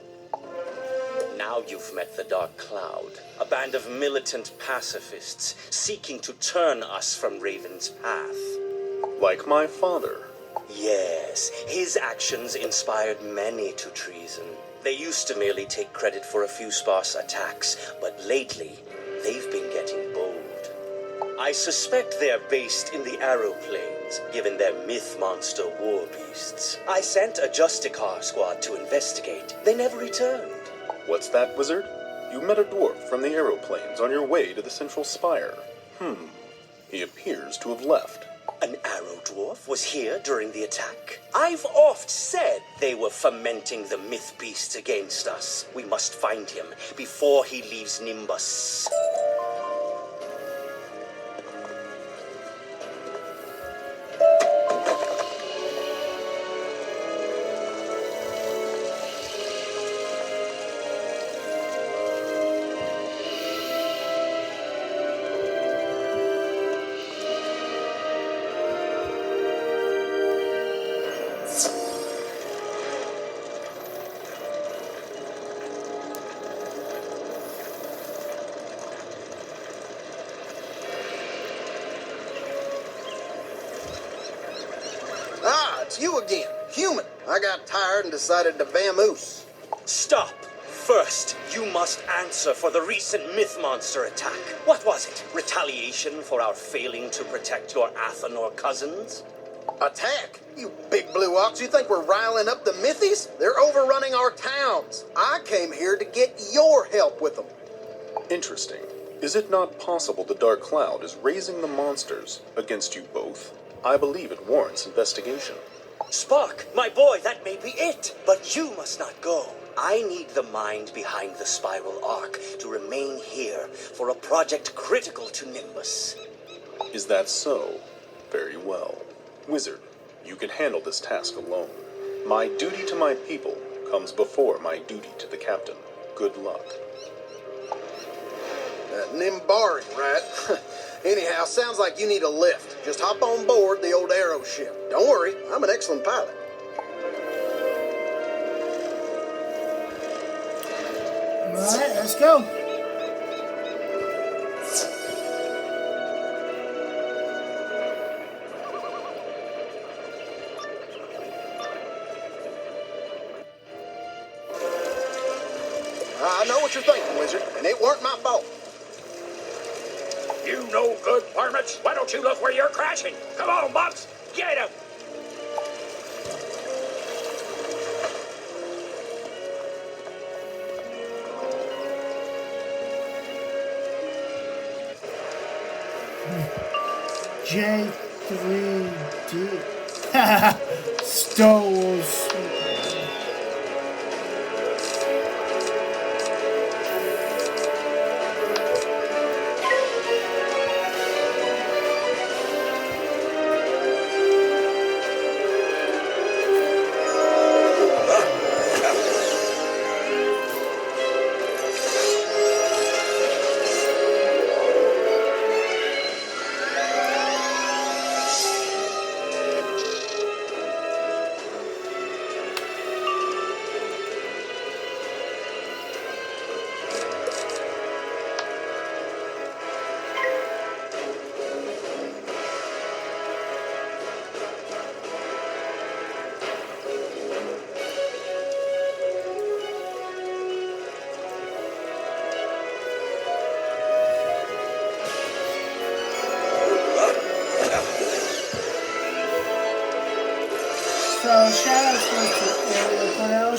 Now you've met the Dark Cloud, a band of militant pacifists seeking to turn us from Raven's path. Like my father. Yes, his actions inspired many to treason. They used to merely take credit for a few sparse attacks, but lately, they've been getting bold. I suspect they're based in the Arrow Plains, given their myth monster war beasts. I sent a Justicar squad to investigate. They never returned. What's that, Wizard? You met a dwarf from the Aeroplanes on your way to the Central Spire. He appears to have left. An arrow dwarf was here during the attack? I've oft said they were fomenting the myth beasts against us. We must find him before he leaves Nimbus. It's you again. Human. I got tired and decided to vamoose. Stop! First, you must answer for the recent myth monster attack. What was it? Retaliation for our failing to protect your Athanor cousins? Attack? You big blue ox, you think we're riling up the Mythies? They're overrunning our towns. I came here to get your help with them. Interesting. Is it not possible the Dark Cloud is raising the monsters against you both? I believe it warrants investigation. Spark, my boy, that may be it. But you must not go. I need the mind behind the spiral arc to remain here for a project critical to Nimbus. Is that so? Very well. Wizard, you can handle this task alone. My duty to my people comes before my duty to the captain. Good luck. Nimbari, right? Anyhow, sounds like you need a lift. Just hop on board the old arrow ship. Don't worry, I'm an excellent pilot. Alright, let's go. I know what you're thinking, Wizard, and it weren't my fault. You no good varmints. Why don't you look where you're crashing? Come on, Bubs. Get him. J3D. Star Wars.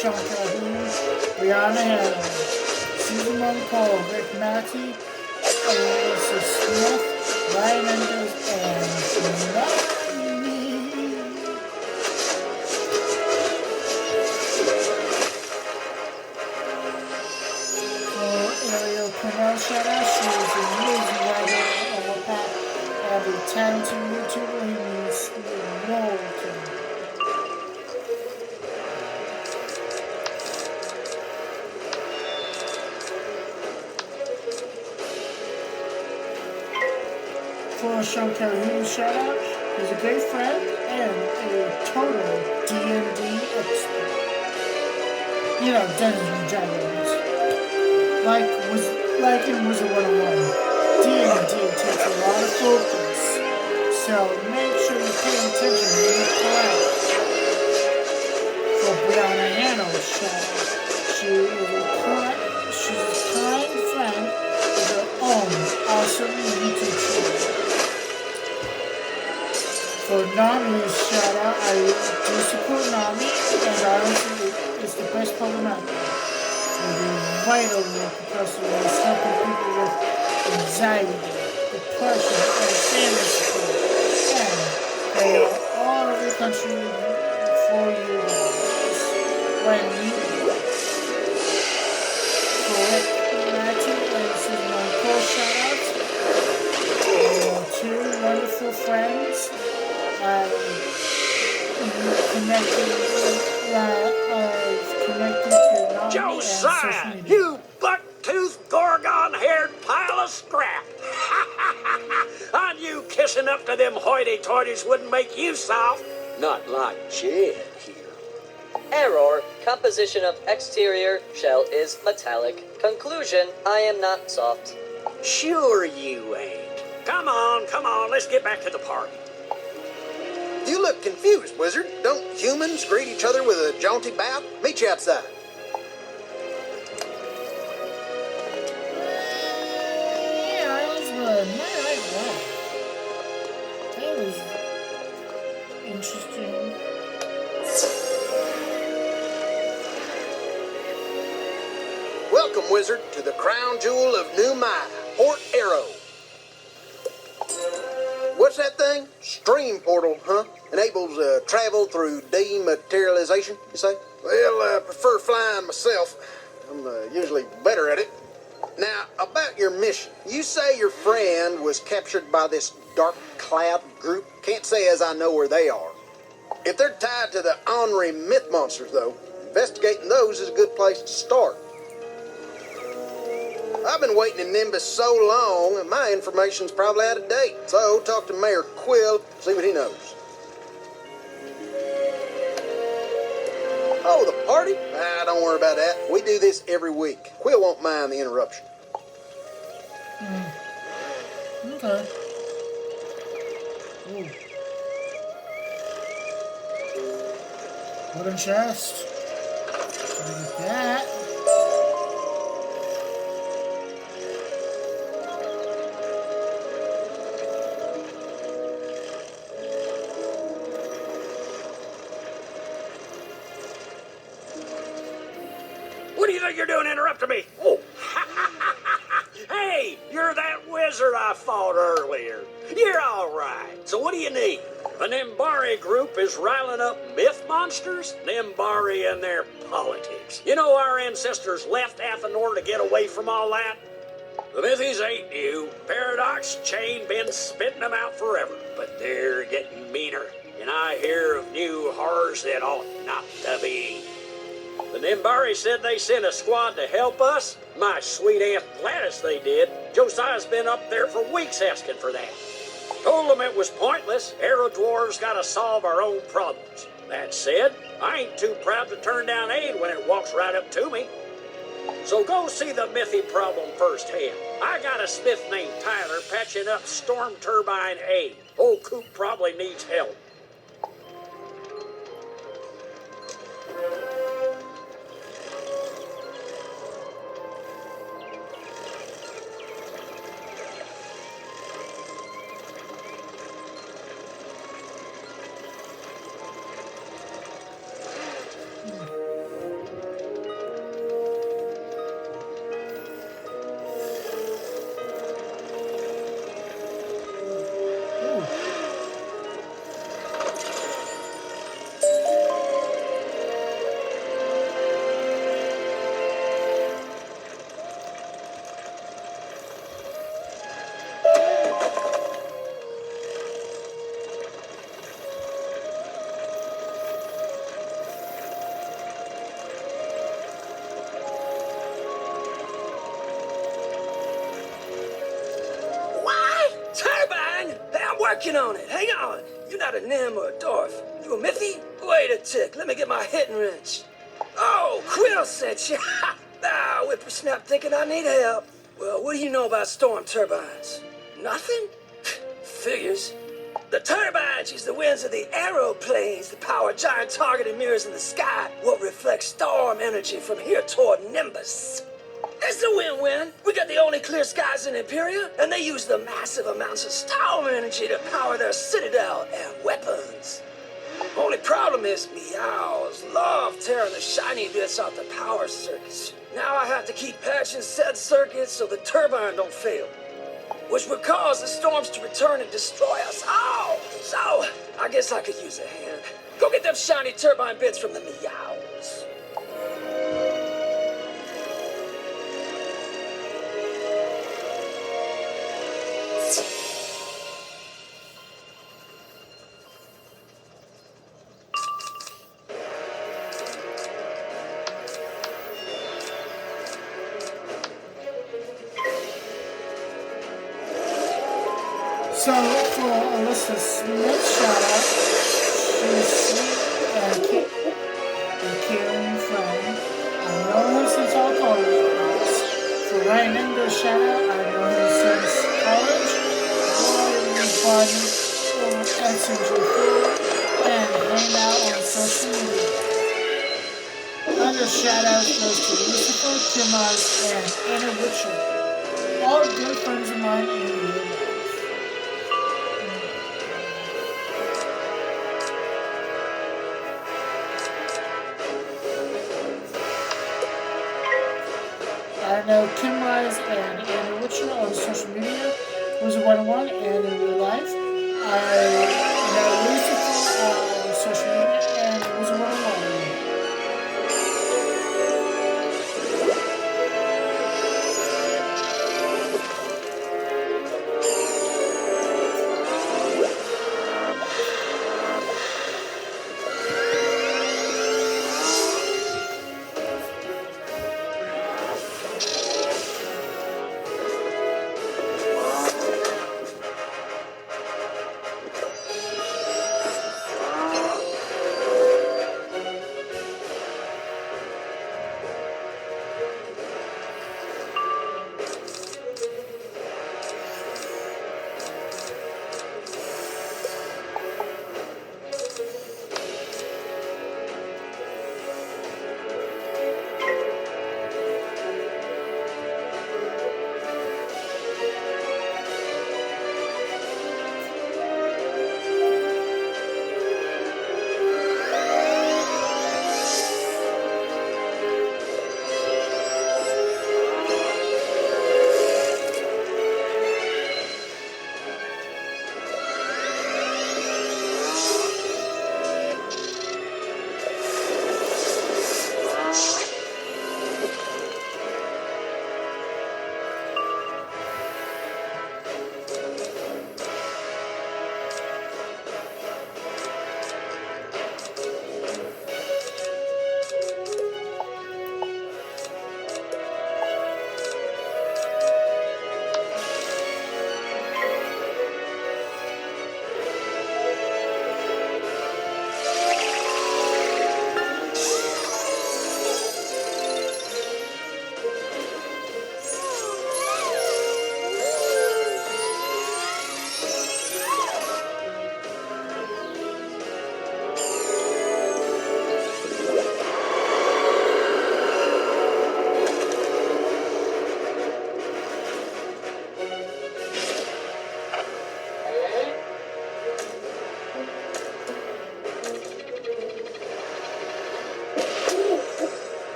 Sean Calhoun, Brianna Hanna, Susan Moncole, Rick Matty, Alyssa Smith, Ryan Enders, and NAMI. For Ariel Cornell, shout out. She is an amazing writer and a talented YouTuber who means the world to me. For Sean Calhoun, shout out. He's a great friend and a total D&D expert. You know, Dungeons and Dragons. Like in Wizard101, D&D takes a lot of focus, so make sure you pay attention when you play. For Brianna Hanna, shout out. She's a kind friend with her own awesome YouTube channel. For NAMI, shout out. I do support NAMI, and honestly, it's the best program out there. They do vital work across the world, helping people with anxiety, depression, and family support. And they are all over the country for you guys when you need. For Rick Matthew and Susan Moncole, shout outs. They are two wonderful friends. Connected to NAMI Josiah, you buck-toothed, gorgon-haired pile of scrap. And you kissing up to them hoity-toities wouldn't make you soft. Not like Jed here. Error. Composition of exterior shell is metallic. Conclusion, I am not soft. Sure you ain't. Come on, let's get back to the party. You look confused, Wizard. Don't humans greet each other with a jaunty bow? Meet you outside. Yeah, I was good. That was interesting. Welcome, Wizard, to the crown jewel of NAMI, Port Arrow. What's that thing? Stream portal, huh? Enables travel through dematerialization, you say? Well, I prefer flying myself. I'm usually better at it. Now, about your mission. You say your friend was captured by this dark cloud group. Can't say as I know where they are. If they're tied to the ornery myth monsters, though, investigating those is a good place to start. I've been waiting in Nimbus so long, and my information's probably out of date. So talk to Mayor Quill, see what he knows. Oh, the party? Don't worry about that. We do this every week. Quill won't mind the interruption. Okay. Ooh. Wooden chest. Look at that. What do you think you're doing interrupting me? Oh. Hey, you're that wizard I fought earlier. You're all right. So what do you need? The Nimbari group is riling up myth monsters? Nimbari and their politics. You know our ancestors left Athenor to get away from all that? The Mythies ain't new. Paradox Chain been spitting them out forever. But they're getting meaner. And I hear of new horrors that ought not to be. The Nimbari said they sent a squad to help us. My sweet Aunt Gladys they did. Josiah's been up there for weeks asking for that. Told them it was pointless. Arrow dwarves gotta solve our own problems. That said, I ain't too proud to turn down aid when it walks right up to me. So go see the Mythy problem firsthand. I got a smith named Tyler patching up Storm Turbine A. Old Coop probably needs help. working on it. Hang on. You're not a Nim or a Dwarf. You a Miffy? Wait a tick. Let me get my hitting wrench. Oh, Quill sent you. Ah, whippersnap thinking I need help. Well, what do you know about storm turbines? Nothing? Figures. The turbines use the winds of the aeroplanes to power giant targeted mirrors in the sky, what reflects storm energy from here toward Nimbus. It's a win-win. We got the only clear skies in Imperia, and they use the massive amounts of storm energy to power their citadel and weapons. Only problem is meows love tearing the shiny bits off the power circuits. Now I have to keep patching said circuits so the turbine don't fail, which would cause the storms to return and destroy us all. So, I guess I could use a hand. Go get them shiny turbine bits from the meows. So, for Alyssa Smith, shout out. She's sweet and caring friend. I've known her since our college days. For Ryan English, shout out. I've known her since college. We party over SNG4 and hang out on social media. Other shout outs goes to Lucifer, Timaz, and Anna Richard. All good friends of mine in real life. I know Kim Rise and Anna Richard on social media, Wizard101, and in real life. I know Lucifer on social media and Wizard101.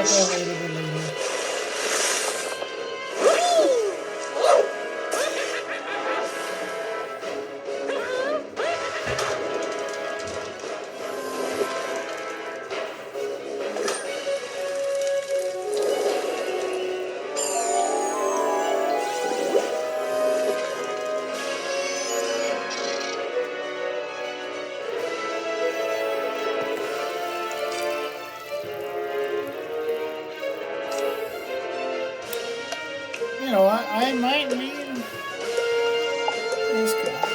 about that later, but later. You know what? I might need this guy.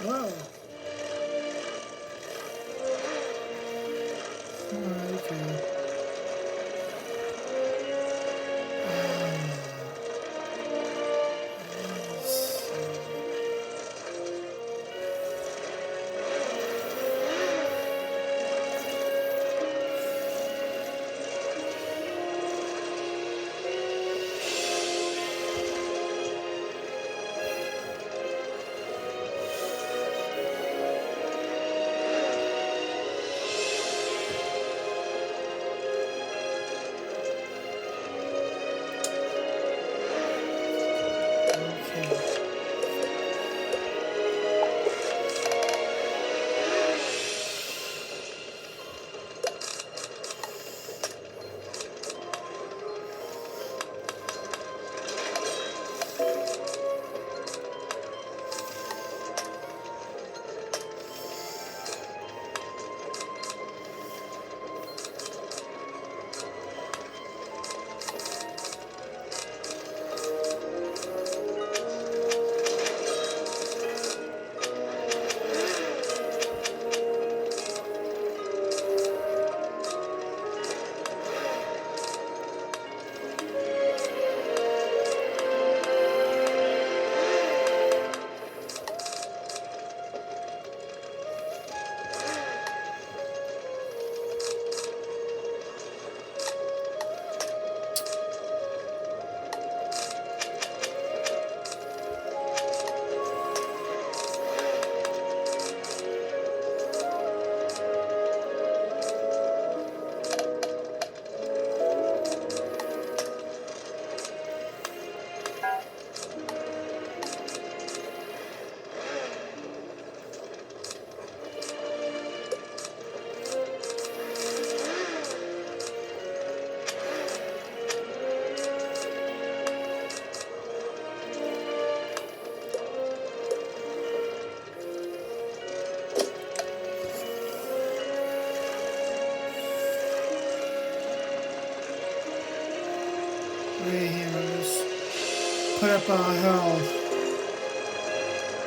Whoa. Okay. Right here, let's put up our health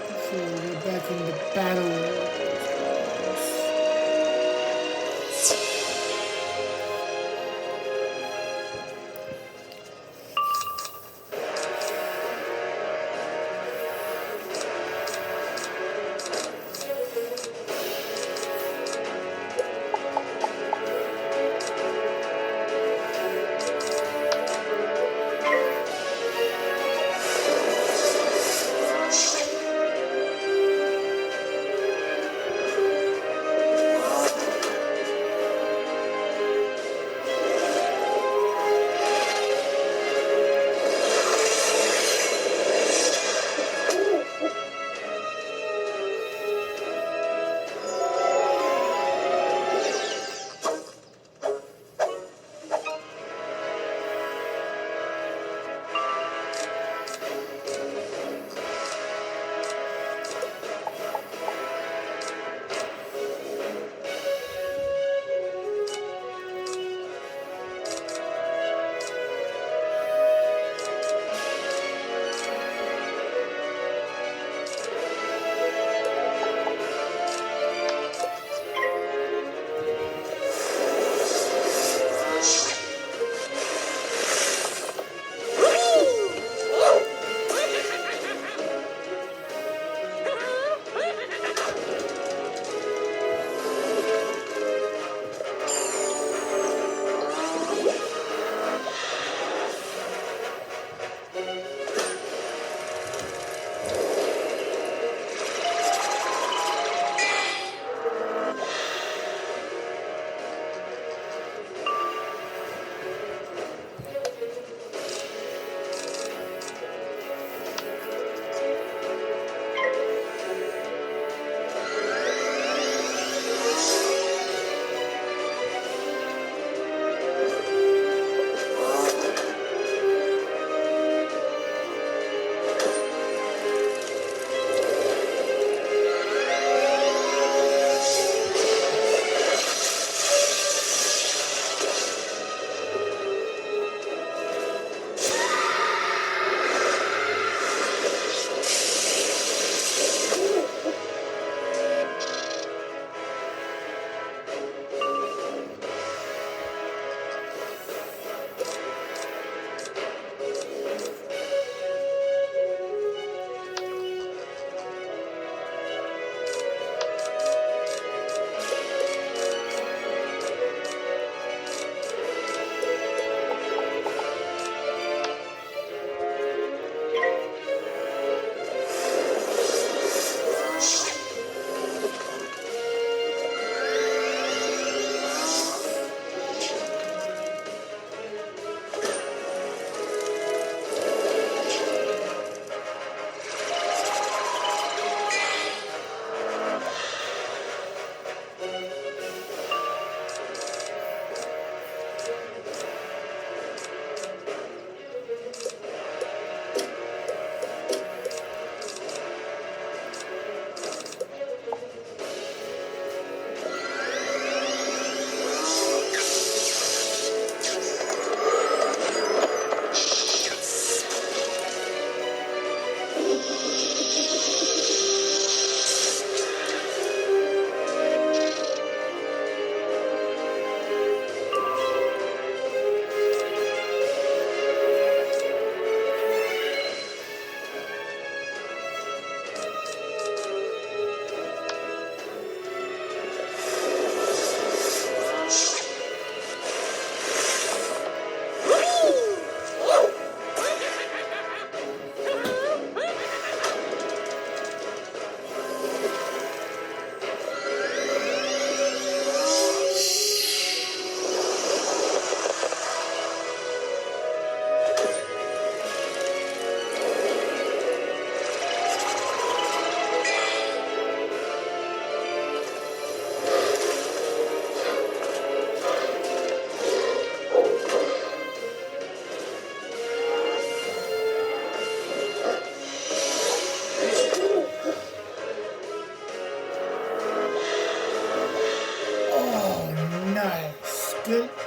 before we get back into battle.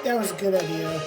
That was a good idea.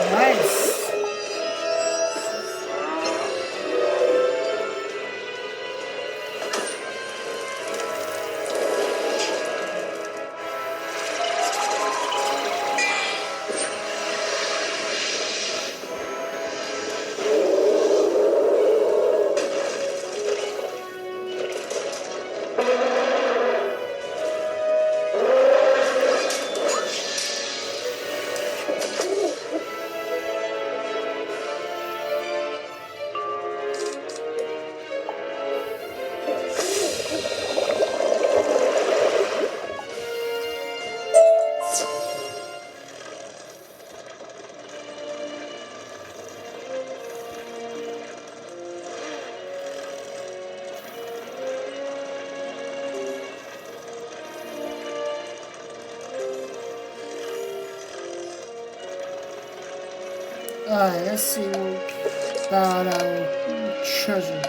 Nice. Alright, let's see about our treasure.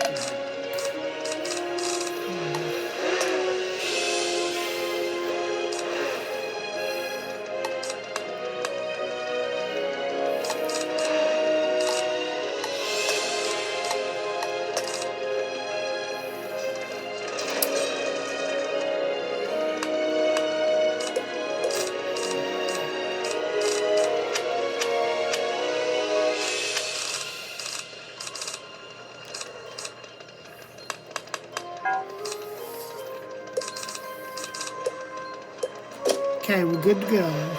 Okay, we're good to go.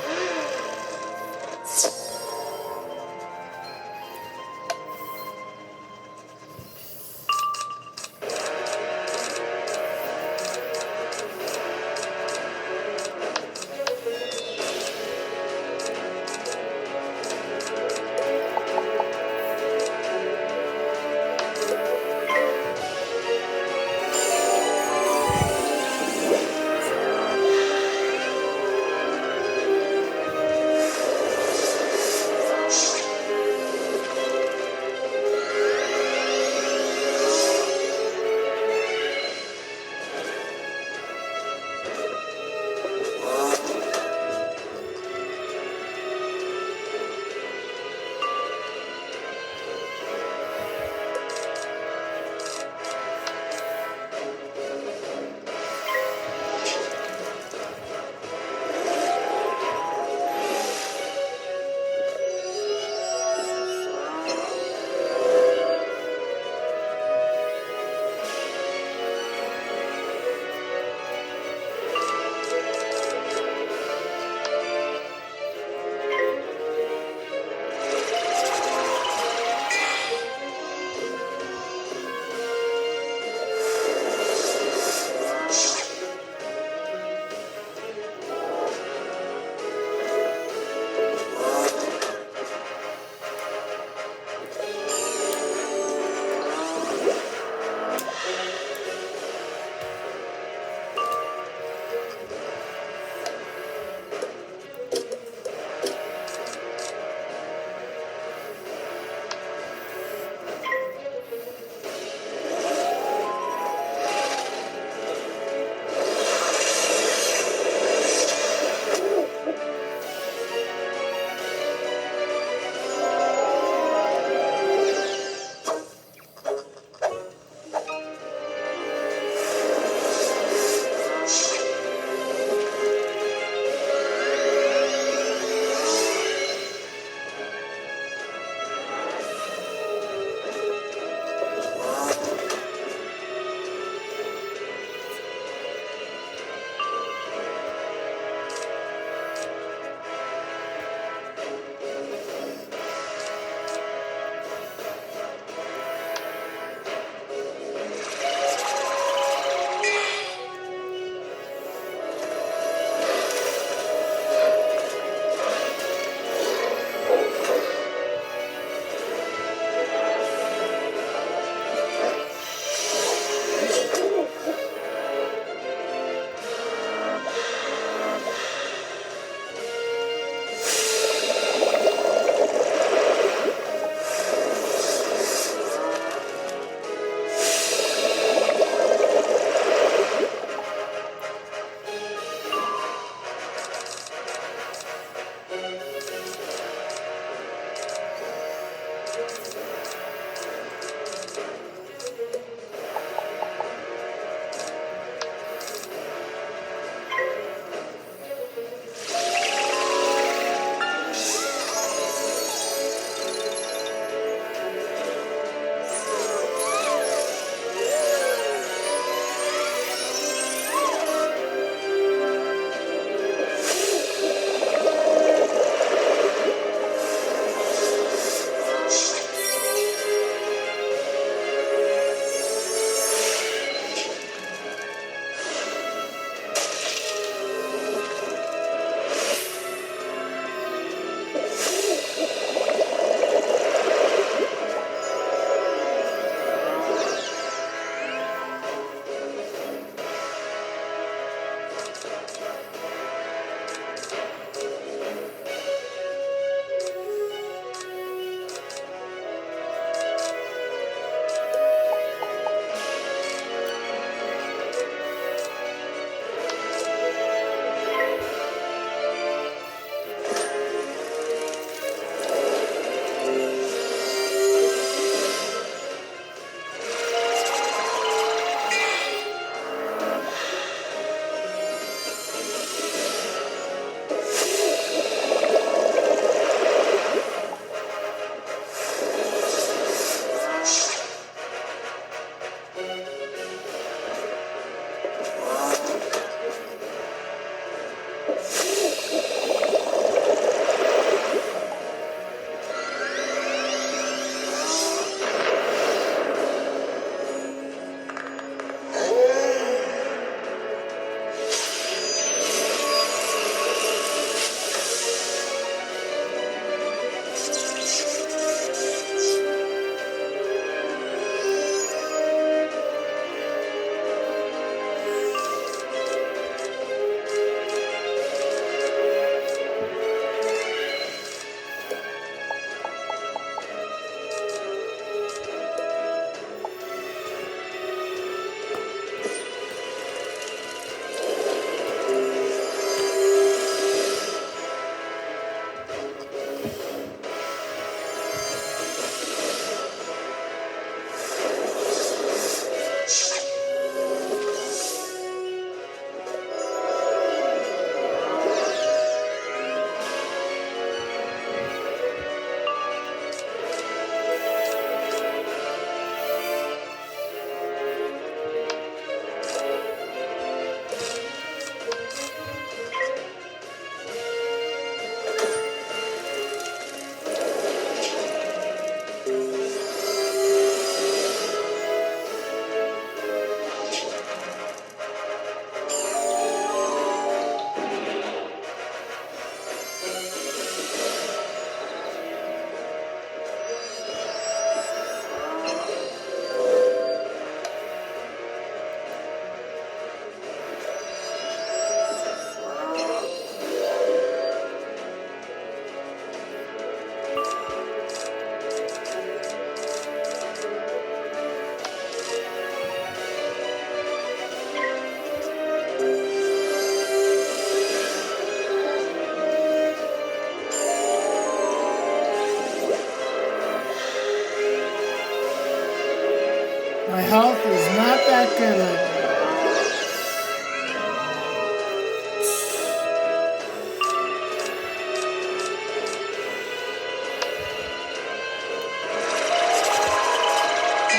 skeleton.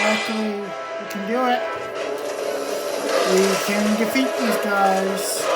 Luckily, we can do it. We can defeat these guys.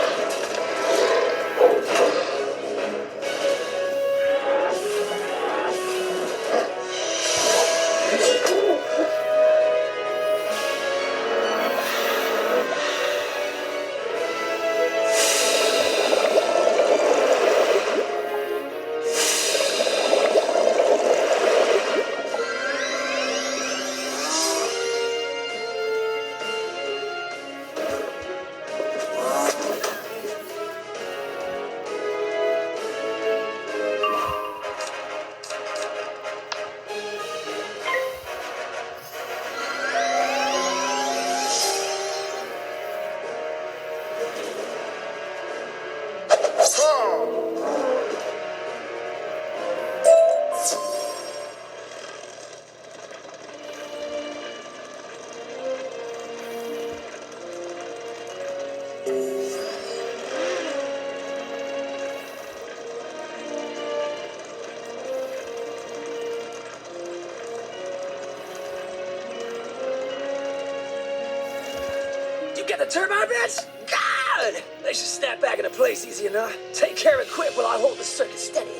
You get the turbine bits? God! They should snap back into place easy enough. Take care of it quick while I hold the circuit steady.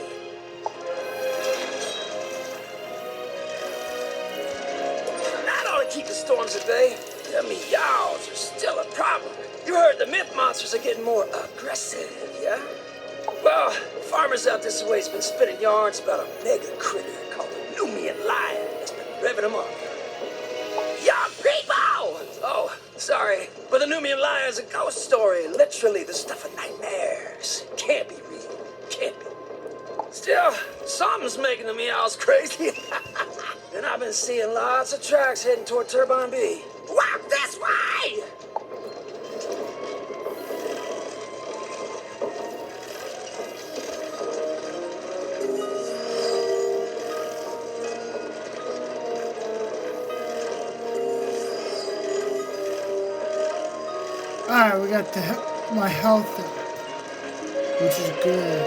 That ought to keep the storms at bay. The meows are still a problem. You heard the myth monsters are getting more aggressive, yeah? Well, farmers out this way's been spinning yarns about a mega critter called the Numian lion that's been revving them up. Young people! Oh, sorry, but the Numian lion is a ghost story. Literally the stuff of nightmares. Can't be real. Can't be. Still, something's making the meows crazy. And I've been seeing lots of tracks heading toward Turbine B. Walk this way! Alright, we got my health up, which is good.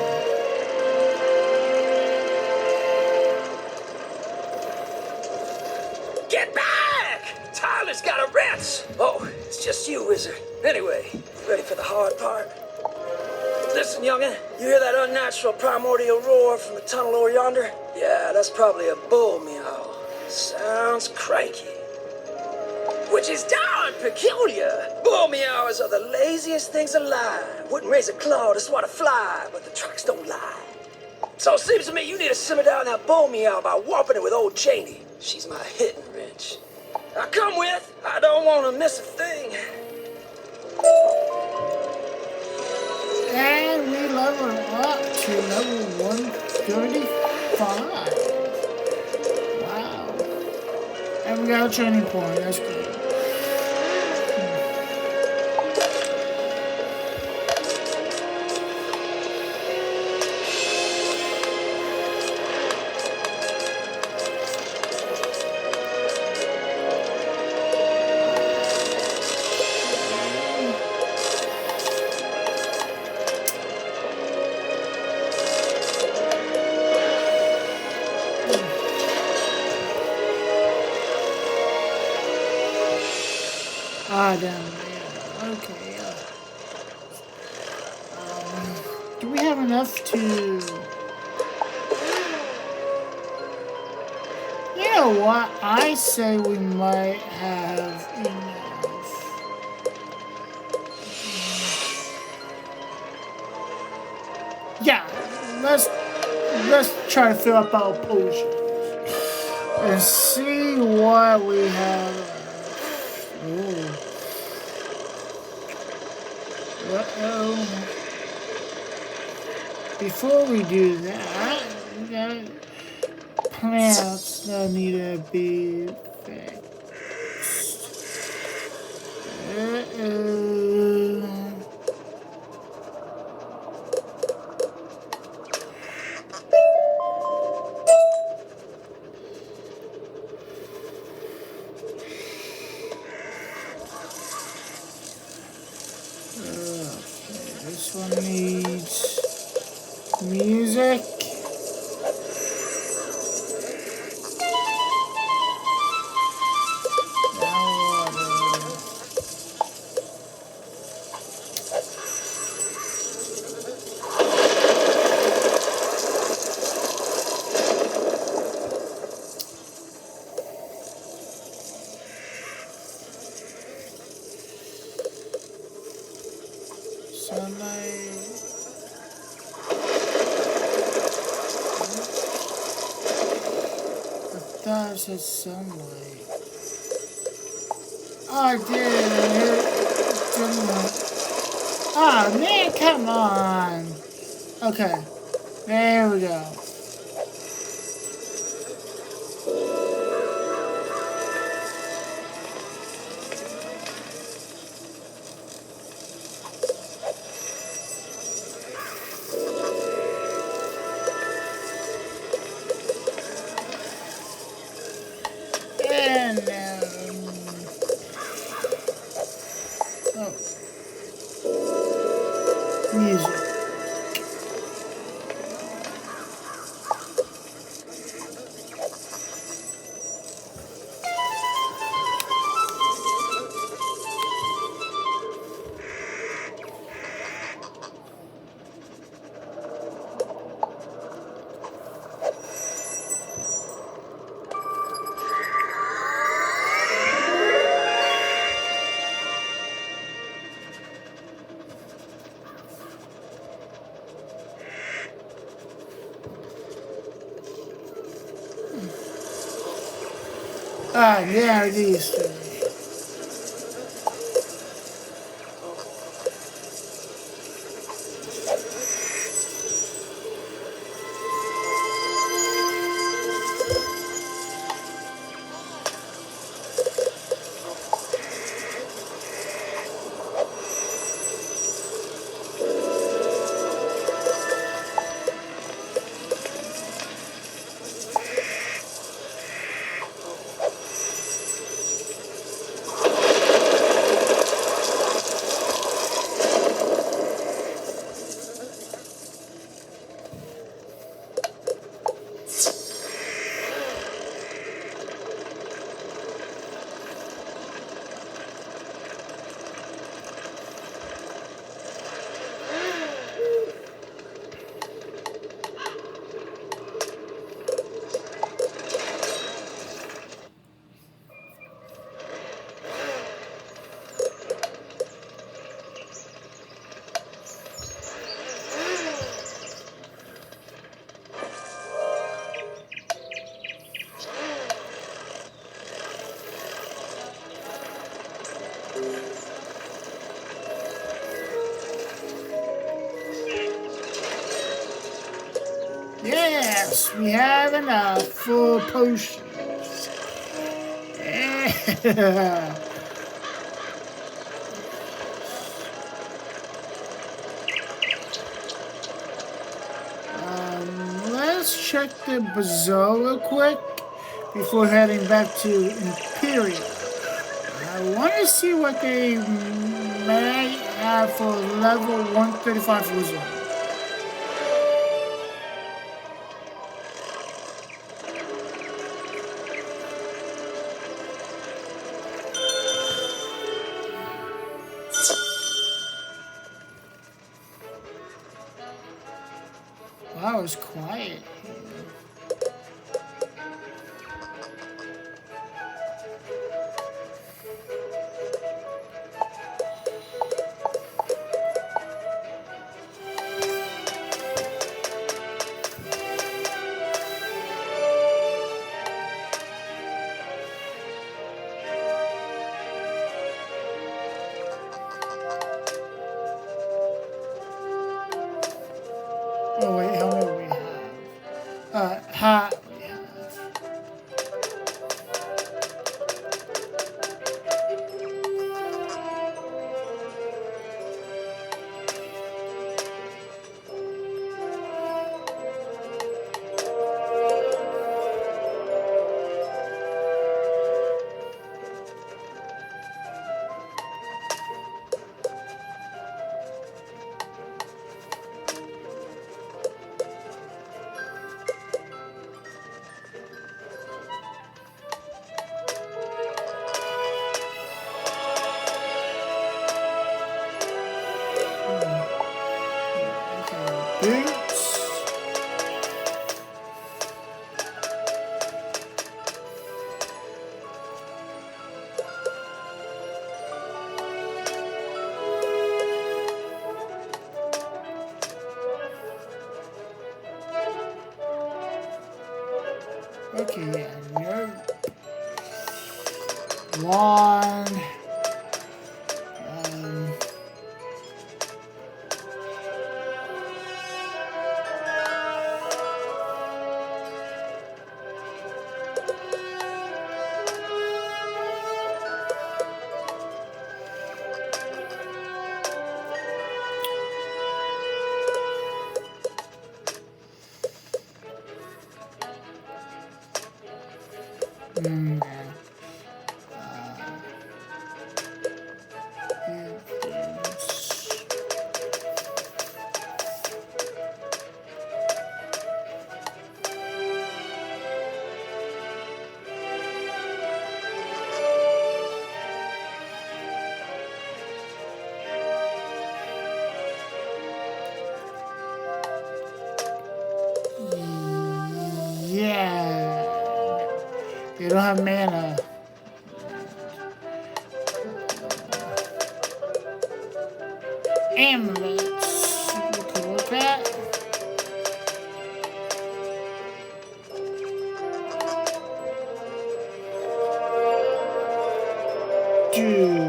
Get back! Tyler's got a rat! Oh, it's just you, Wizard. Anyway, ready for the hard part? Listen, youngin', you hear that unnatural primordial roar from the tunnel over yonder? Yeah, that's probably a bull meow. Sounds cranky. Which is darn peculiar. Bull meowers are the laziest things alive. Wouldn't raise a claw to swat a fly, but the tracks don't lie. So it seems to me you need to simmer down that bull meow by whopping it with old Janie. She's my hitting wrench. Now come with. I don't want to miss a thing. And we level up to level 135. Wow. And we got a training point. That's good. Down there. Okay. Do we have enough to? You know what? I say we might have enough. Yeah. Let's try to fill up our potions and see what we have. Ooh. Uh-oh. Before we do that, we got plants that need to be fixed. Uh-oh. This one needs music. There's a sunlight. Oh, I did it. Oh, man, come on. Okay. There we go. Music. Ah, yeah, these three. Yes, we have enough full potions. Yeah. Let's check the bazaar real quick before heading back to Imperial. I want to see what they may have for level 135 wizard. Wow, it's quiet. Oh wait, how many we have? Hat. Boots. Okay, yeah, no. Wand. Yeah. They don't have mana. Amulets. We cool with that. Dude.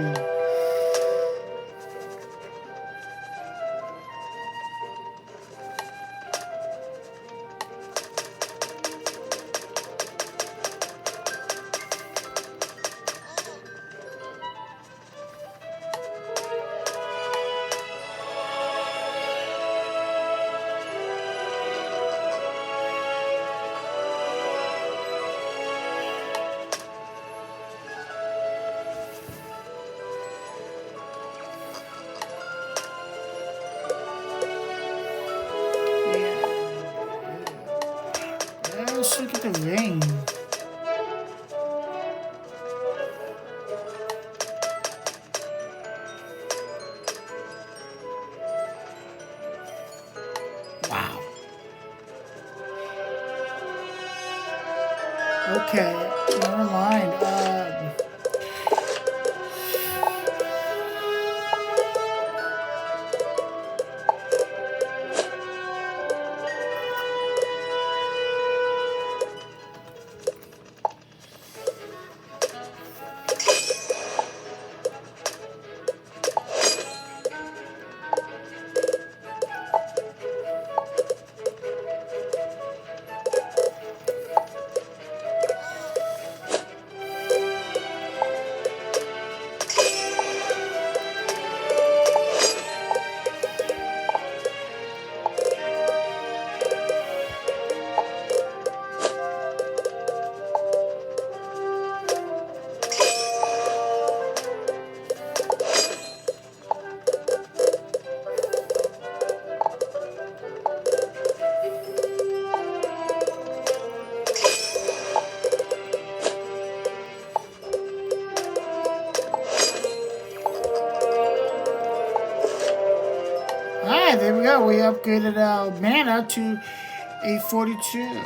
Let's look at the ring. Wow. Okay, never mind. Alright, there we go. We upgraded our mana to 842.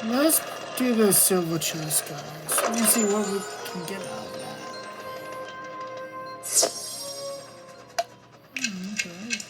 Let's do the silver chest, guys. Let me see what we can get out of that. Okay.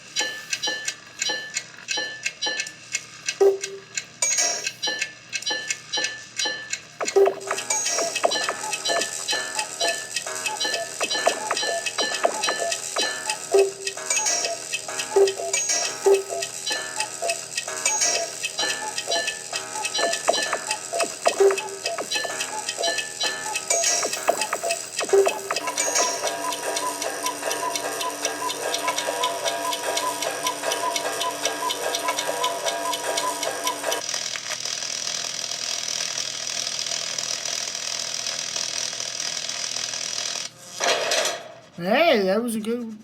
Hey, that was a good one.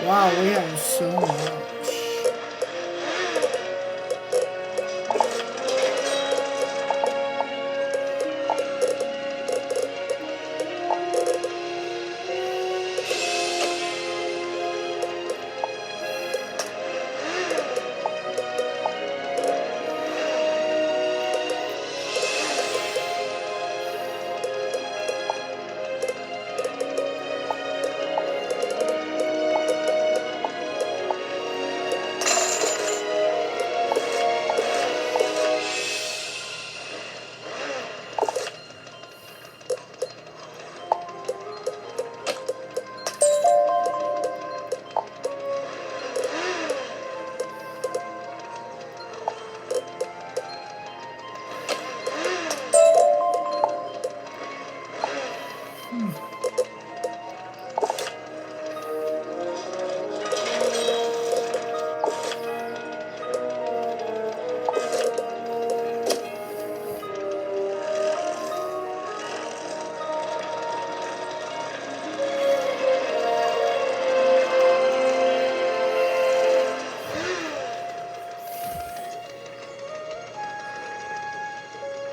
Wow, we have so much.